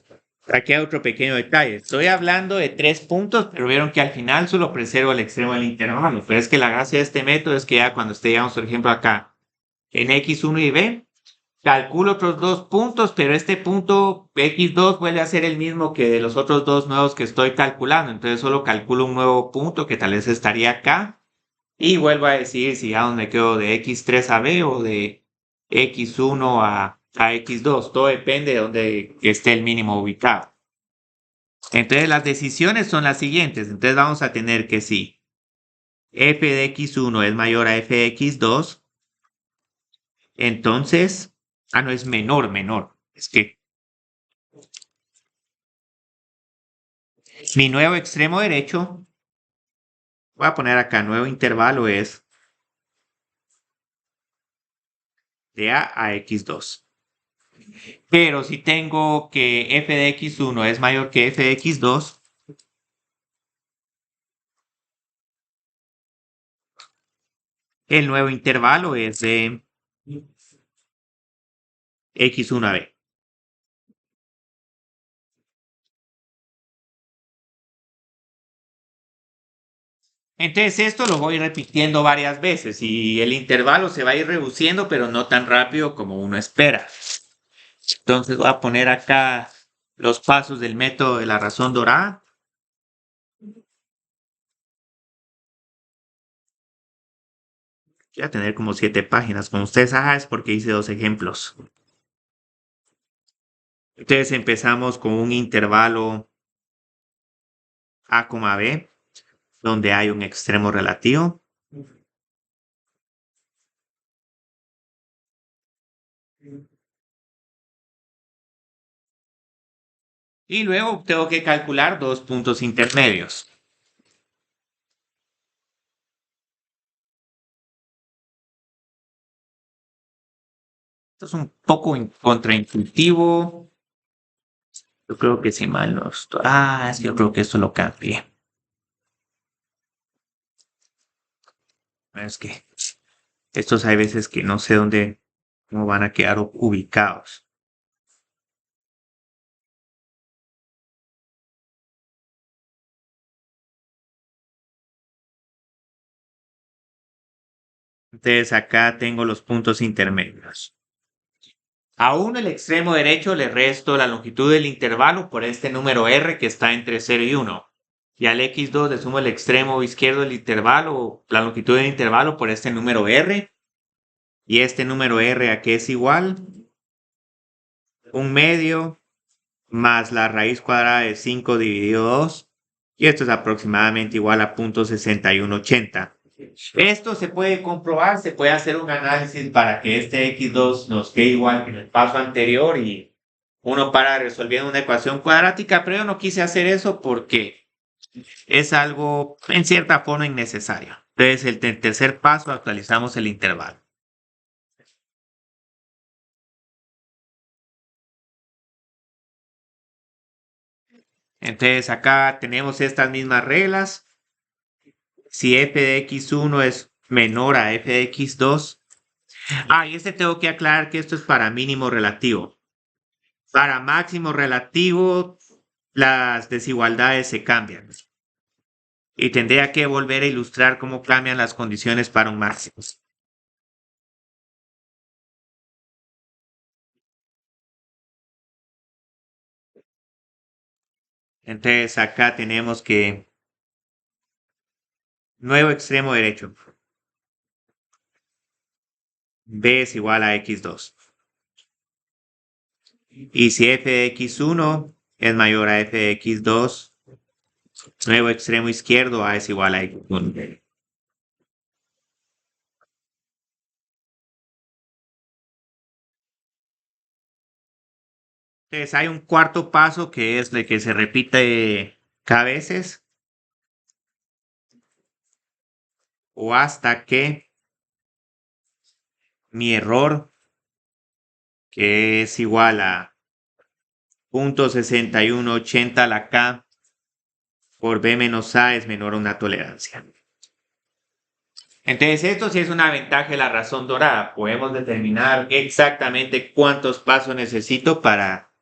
aquí hay otro pequeño detalle. Estoy hablando de 3 puntos, pero vieron que al final solo preservo el extremo del intervalo. Pero es que la gracia de este método es que ya cuando esté, digamos, por ejemplo, acá en X1 y B, calculo otros 2 puntos, pero este punto X2 vuelve a ser el mismo que de los otros dos nuevos que estoy calculando. Entonces solo calculo un nuevo punto que tal vez estaría acá. Y vuelvo a decir si ya me quedo de X3 a B o de X1 a X2. Todo depende de donde esté el mínimo ubicado. Entonces las decisiones son las siguientes. Entonces vamos a tener que si f de X1 es mayor a f de X2, entonces, no es menor. Es que mi nuevo extremo derecho, voy a poner acá nuevo intervalo es de a X2. Pero si tengo que f de X1 es mayor que f de X2, el nuevo intervalo es de X1 a B. Entonces esto lo voy repitiendo varias veces y el intervalo se va a ir reduciendo, pero no tan rápido como uno espera. Entonces voy a poner acá los pasos del método de la razón dorada. Voy a tener como 7 páginas. Como ustedes es porque hice 2 ejemplos. Entonces empezamos con un intervalo A, B, donde hay un extremo relativo. Y luego tengo que calcular 2 puntos intermedios. Esto es un poco contraintuitivo. Yo creo que si mal no estoy. Es que yo creo que esto lo cambié. Es que estos hay veces que no sé dónde, cómo van a quedar ubicados. Entonces acá tengo los puntos intermedios. A uno, el extremo derecho, le resto la longitud del intervalo por este número r que está entre 0 y 1. Y al x2 le sumo el extremo izquierdo del intervalo, la longitud del intervalo por este número r. Y este número r a qué es igual, 1/2 más la raíz cuadrada de 5 dividido 2. Y esto es aproximadamente igual a 0.6180. Esto se puede comprobar, se puede hacer un análisis para que este x2 nos quede igual que en el paso anterior y uno para resolviendo una ecuación cuadrática, pero yo no quise hacer eso porque es algo en cierta forma innecesario. Entonces, el tercer paso, actualizamos el intervalo. Entonces, acá tenemos estas mismas reglas. Si f de x1 es menor a f de x2. Y tengo que aclarar que esto es para mínimo relativo. Para máximo relativo, las desigualdades se cambian. Y tendría que volver a ilustrar cómo cambian las condiciones para un máximo. Entonces acá tenemos que nuevo extremo derecho. B es igual a x2. Y si f de x1 es mayor a f de x2, nuevo extremo izquierdo A es igual a x1. Entonces hay un cuarto paso que es el que se repite cada veces o hasta que mi error, que es igual a 0.6180 la K por B menos A es menor a una tolerancia. Entonces esto sí es una ventaja de la razón dorada. Podemos determinar exactamente cuántos pasos necesito para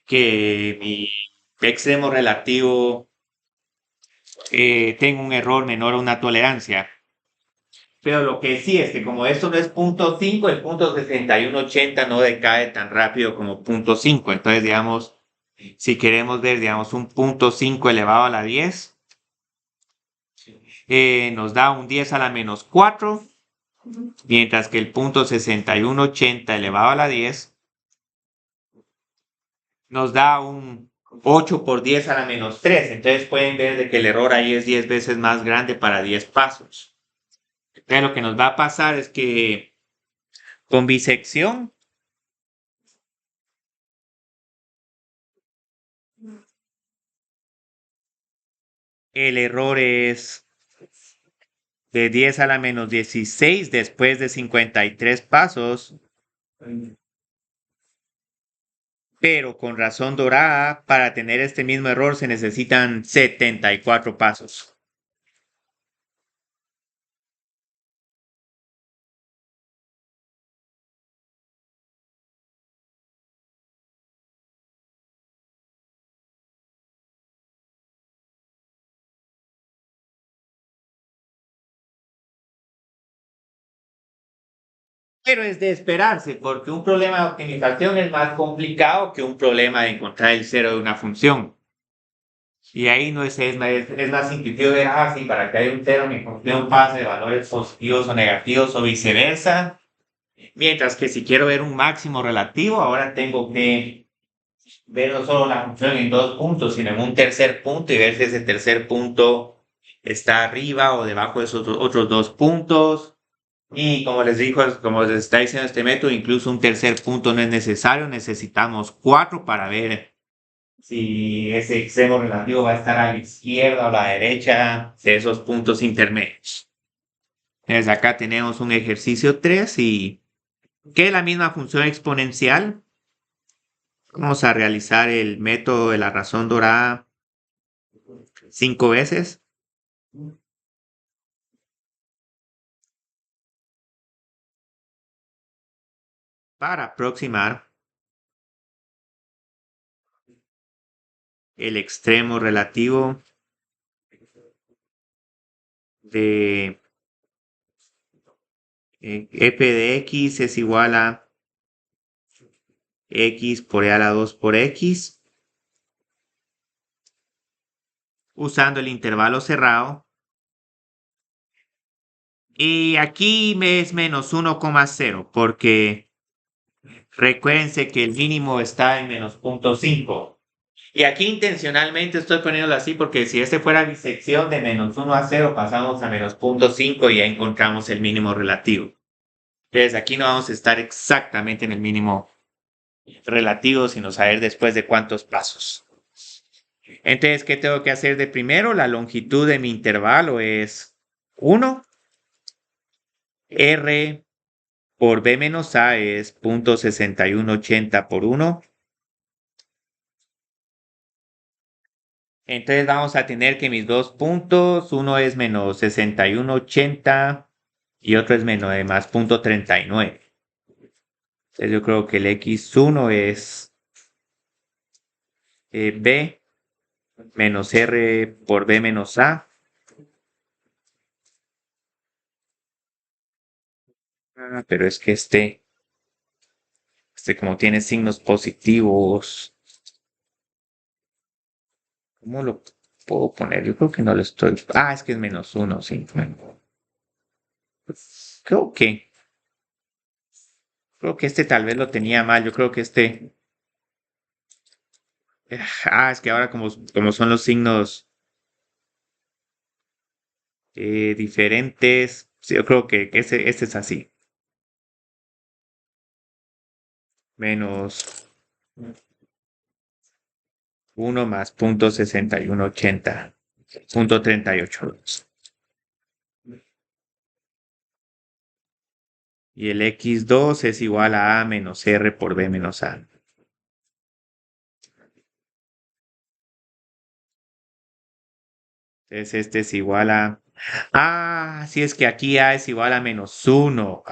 que mi extremo relativo tenga un error menor a una tolerancia. Pero lo que sí es que como esto no es 0.5, el 0.6180 no decae tan rápido como 0.5. Entonces, digamos, si queremos ver, digamos, un 0.5 elevado a la 10, nos da un 10 a la menos 4, mientras que el 0.6180 elevado a la 10 nos da un 8 por 10 a la menos 3. Entonces pueden ver de que el error ahí es 10 veces más grande para 10 pasos. Entonces lo que nos va a pasar es que con bisección el error es de 10 a la menos 16 después de 53 pasos, pero con razón dorada, para tener este mismo error se necesitan 74 pasos. Pero es de esperarse, porque un problema de optimización es más complicado que un problema de encontrar el cero de una función. Y ahí no es más intuitivo ver, sí, para que haya un cero mi función pase de valores positivos o negativos o viceversa. Mientras que si quiero ver un máximo relativo, ahora tengo que ver no solo la función en dos puntos, sino en un tercer punto y ver si ese tercer punto está arriba o debajo de esos otros dos puntos. Y como les dijo, como les está diciendo este método, incluso un tercer punto no es necesario, necesitamos 4 para ver si ese extremo relativo va a estar a la izquierda o a la derecha de esos puntos intermedios. Entonces acá tenemos un ejercicio 3 y que es la misma función exponencial. Vamos a realizar el método de la razón dorada 5 veces. para aproximar el extremo relativo de f de x es igual a x por e a la 2 por x, usando el intervalo cerrado. Y aquí me es menos 1,0 porque recuérdense que el mínimo está en menos 0,5. Y aquí intencionalmente estoy poniéndolo así porque si este fuera bisección de menos 1 a 0 pasamos a menos 0,5 y ya encontramos el mínimo relativo. Entonces aquí no vamos a estar exactamente en el mínimo relativo, sino saber después de cuántos pasos. Entonces, ¿qué tengo que hacer de primero? La longitud de mi intervalo es 1. R por B menos A es 0,6180 por 1. Entonces vamos a tener que mis dos puntos, uno es menos 6180 y otro es menos de más 0,39. Entonces yo creo que el x1 es B menos R por B menos A. Pero es que este como tiene signos positivos, ¿cómo lo puedo poner? Yo creo que no lo estoy. Es que es menos 1, sí. Creo que este tal vez lo tenía mal. Yo creo que este. Es que ahora como son los signos diferentes, sí, yo creo que este es así. Menos 1 más 0,6180. 0,382. Y el x2 es igual a menos R por B menos A. Entonces este es igual a. Si es que aquí A es igual a menos 1.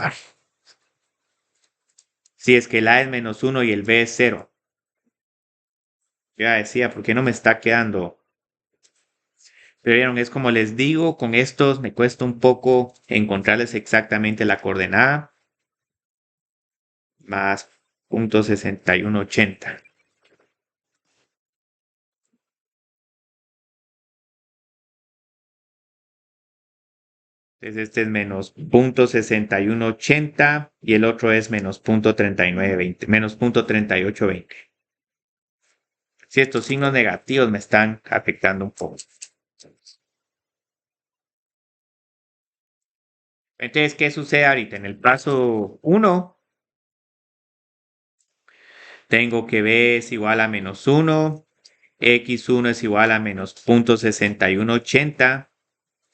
Si es que el A es menos 1 y el B es 0. Ya decía, ¿por qué no me está quedando? Pero vieron, es como les digo, con estos me cuesta un poco encontrarles exactamente la coordenada. Más 0,6180. Entonces este es menos 0,6180 y el otro es menos 0,3920, menos 0,3820. Si estos signos negativos me están afectando un poco. Entonces, ¿qué sucede ahorita? En el paso 1, tengo que B es igual a menos 1, x1 es igual a menos 0,6180,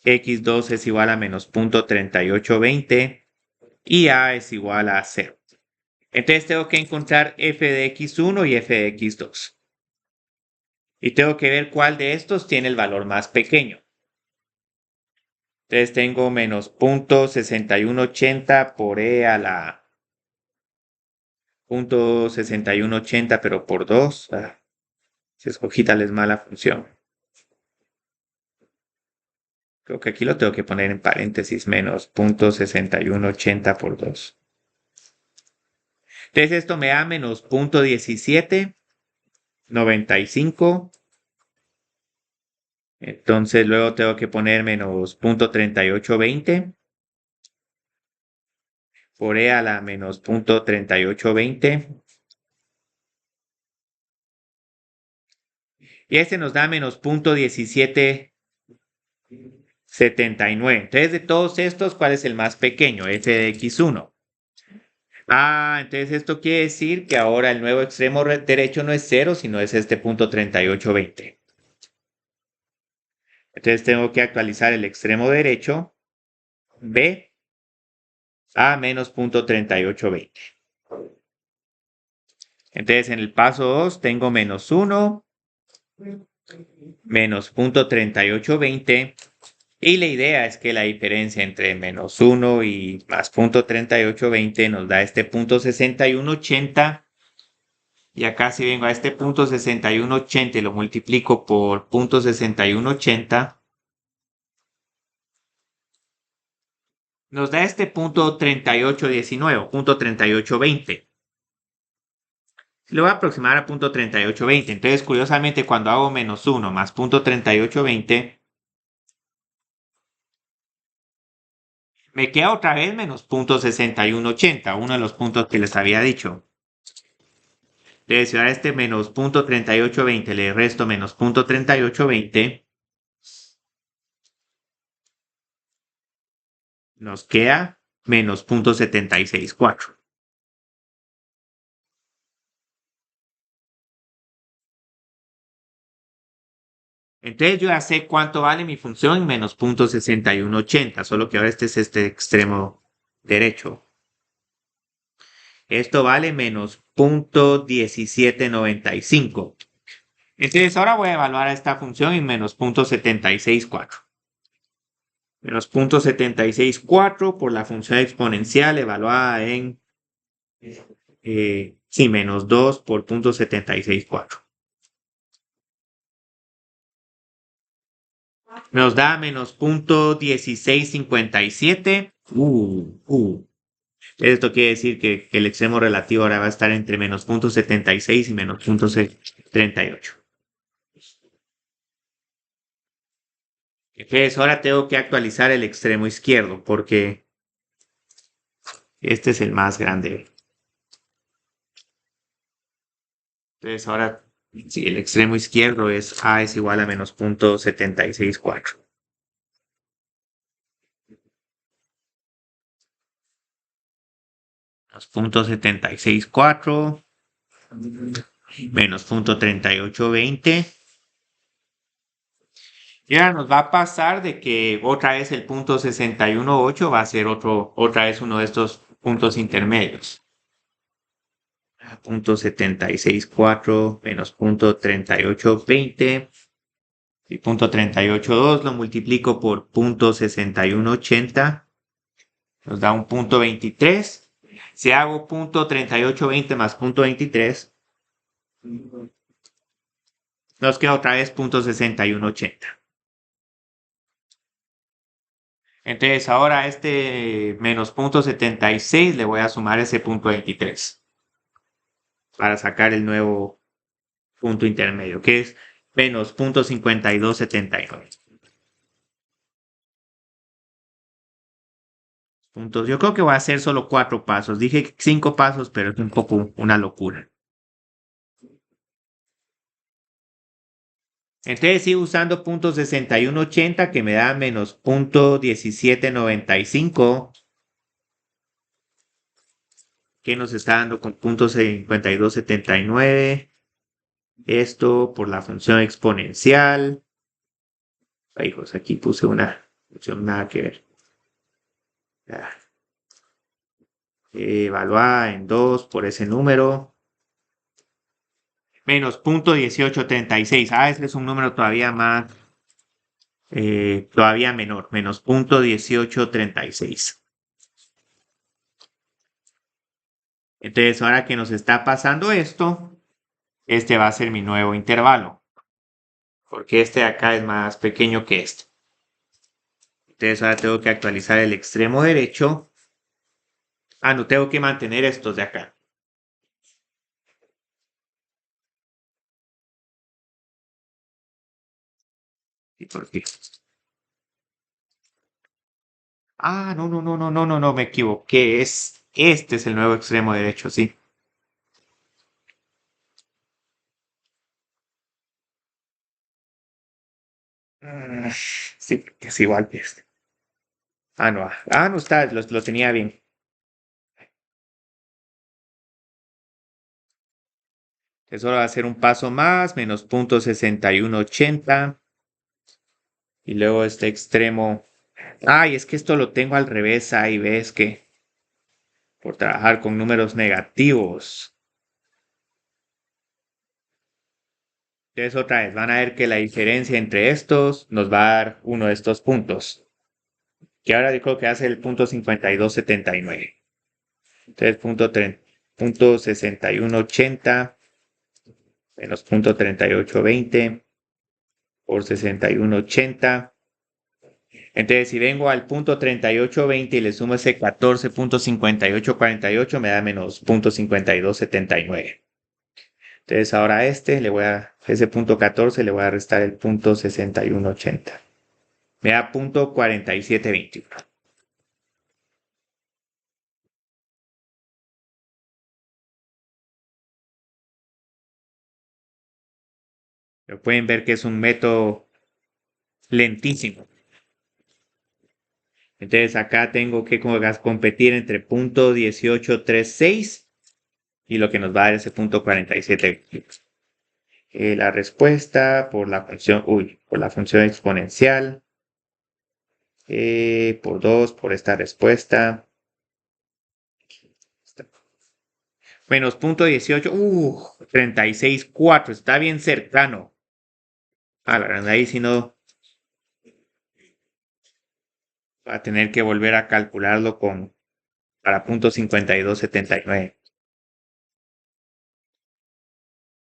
x2 es igual a menos 0,3820 y A es igual a 0. Entonces tengo que encontrar f de x1 y f de x2. Y tengo que ver cuál de estos tiene el valor más pequeño. Entonces tengo menos 0,6180 por e a la 0,6180 pero por 2. Si escogí tal es mala función. Creo que aquí lo tengo que poner en paréntesis, menos 0,6180 por 2. Entonces esto me da menos 0,1795. Entonces luego tengo que poner menos 0,3820 por e a la menos 0,3820. Y este nos da menos 0,1779. Entonces de todos estos, ¿cuál es el más pequeño? F de x1. Entonces esto quiere decir que ahora el nuevo extremo derecho no es 0, sino es este 0,3820. Entonces tengo que actualizar el extremo derecho, B, a menos 0,3820. Entonces en el paso 2 tengo menos 1, menos 0,3820 Y la idea es que la diferencia entre -1 y más 0.3820 nos da este 0.6180. Y acá si vengo a este 0.6180 y lo multiplico por 0.6180, nos da este 0.3819, 0.3820. Lo voy a aproximar a 0.3820. Entonces, curiosamente, cuando hago -1 más 0.3820, me queda otra vez menos 0.6180, uno de los puntos que les había dicho. Entonces, si a este menos 0.3820 le resto menos 0.3820, nos queda menos 0.764. Entonces yo ya sé cuánto vale mi función en menos 0.6180, solo que ahora este es este extremo derecho. Esto vale menos 0.1795. Entonces ahora voy a evaluar esta función en menos 0.764. Menos 0.764 por la función exponencial evaluada en, sí, menos 2 por 0.764. Nos da menos 0.1657. Esto quiere decir que el extremo relativo ahora va a estar entre menos 0.76 y menos 0.38. Entonces ahora tengo que actualizar el extremo izquierdo porque este es el más grande. Entonces ahora, si el extremo izquierdo es A es igual a menos 0.764. Menos 0.764 menos 0.3820. Y ahora nos va a pasar de que otra vez el 0.618 va a ser otra vez uno de estos puntos intermedios. 0.764 menos 0.3820 y 0.382 lo multiplico por 0.6180, nos da un 0.23. Si hago 0.3820 más 0.23, nos queda otra vez 0.6180. Entonces ahora a este menos 0.76 le voy a sumar ese 0.23 para sacar el nuevo punto intermedio, que es menos 0.5279. Puntos. Yo creo que voy a hacer solo 4 pasos. Dije 5 pasos, pero es un poco una locura. Entonces sigo usando 0.6180 que me da menos 0.1795, que nos está dando con 0.5279. Esto por la función exponencial. Ay, hijos, aquí puse una función nada que ver. Evaluada en 2 por ese número. Menos 0.1836. Este es un número todavía más, todavía menor. Menos 0.1836. Entonces, ahora que nos está pasando esto, este va a ser mi nuevo intervalo. Porque este de acá es más pequeño que este. Entonces, ahora tengo que actualizar el extremo derecho. No tengo que mantener estos de acá. ¿Y por qué? No, no, no, no, no, no, no, me equivoqué. Este es el nuevo extremo derecho, sí. Sí, que es igual que este. No. No está, lo tenía bien. Entonces ahora va a hacer un paso más, menos 0.6180. Y luego este extremo. Es que esto lo tengo al revés. Ahí ves que por trabajar con números negativos. Entonces otra vez van a ver que la diferencia entre estos nos va a dar uno de estos puntos, que ahora yo creo que hace el punto 5279. Entonces punto 6180 menos punto 3820 por 6180. Entonces, si vengo al punto 3820 y le sumo ese 14.5848, me da menos punto 5279. Entonces, ahora a ese punto 14 le voy a restar el punto 6180. Me da punto 4721. Pero pueden ver que es un método lentísimo. Entonces, acá tengo que competir entre punto 1836 y lo que nos va a dar ese punto 4721. La respuesta por la función exponencial, por 2 por esta respuesta, menos punto 18, 36.4, está bien cercano. La verdad, ahí si no, va a tener que volver a calcularlo para punto 5279.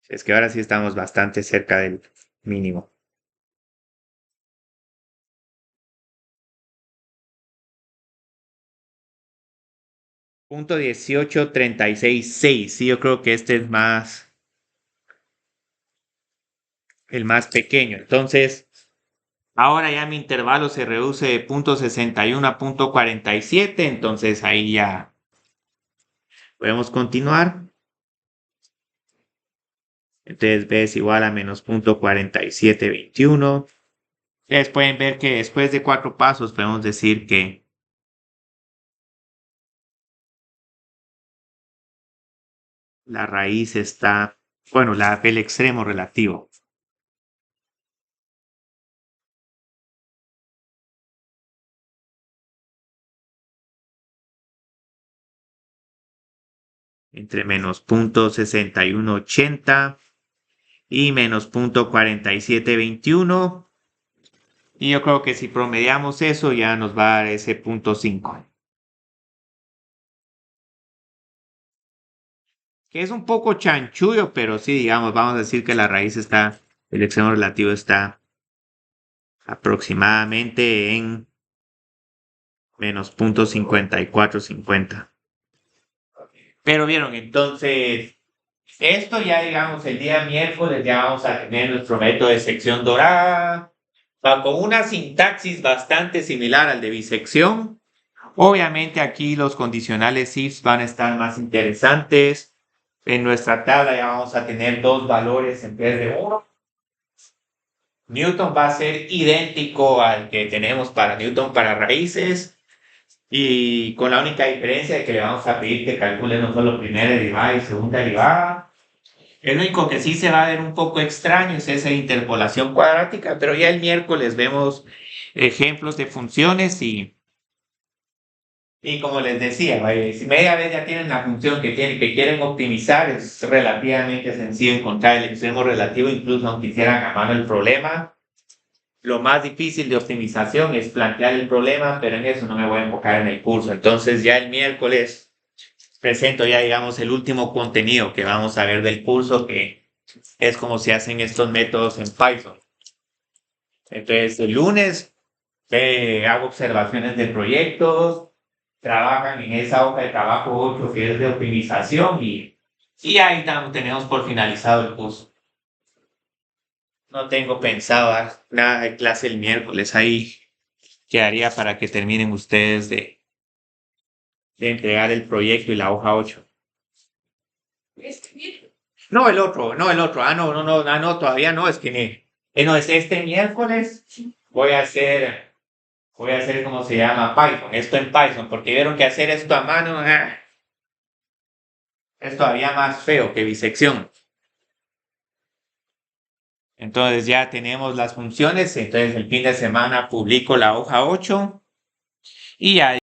Es que ahora sí estamos bastante cerca del mínimo. Punto 1836.6. Sí, yo creo que este es el más pequeño. Entonces, ahora ya mi intervalo se reduce de punto 61 a punto 47. Entonces ahí ya podemos continuar. Entonces B es igual a menos punto 4721. Ustedes pueden ver que después de 4 pasos podemos decir que la raíz está, bueno, el extremo relativo entre menos punto 6180 y menos punto 4721. Y yo creo que si promediamos eso ya nos va a dar ese punto 5. Que es un poco chanchullo, pero sí, digamos, vamos a decir que el extremo relativo está aproximadamente en menos punto 5450. Pero vieron, entonces, esto ya digamos el día miércoles ya vamos a tener nuestro método de sección dorada, con una sintaxis bastante similar al de bisección. Obviamente aquí los condicionales ifs van a estar más interesantes. En nuestra tabla ya vamos a tener 2 valores en vez de 1. Newton va a ser idéntico al que tenemos para Newton para raíces. Y con la única diferencia de que le vamos a pedir que calcule no solo primera derivada y segunda derivada. El único que sí se va a ver un poco extraño es esa interpolación cuadrática, pero ya el miércoles vemos ejemplos de funciones y como les decía, si media vez ya tienen la función que quieren optimizar, es relativamente sencillo encontrar el extremo relativo, incluso aunque hicieran a mano el problema. Lo más difícil de optimización es plantear el problema, pero en eso no me voy a enfocar en el curso. Entonces ya el miércoles presento ya, digamos, el último contenido que vamos a ver del curso, que es cómo se hacen estos métodos en Python. Entonces el lunes hago observaciones de proyectos, trabajan en esa hoja de trabajo 8 que es de optimización y ahí tenemos por finalizado el curso. No tengo pensado dar nada de clase el miércoles, ahí quedaría para que terminen ustedes de entregar el proyecto y la hoja 8. No, el otro. No, todavía no, es que no, es este miércoles voy a hacer, ¿cómo se llama? Python, esto en Python, porque vieron que hacer esto a mano es todavía más feo que bisección. Entonces ya tenemos las funciones, entonces el fin de semana publico la hoja 8 y ya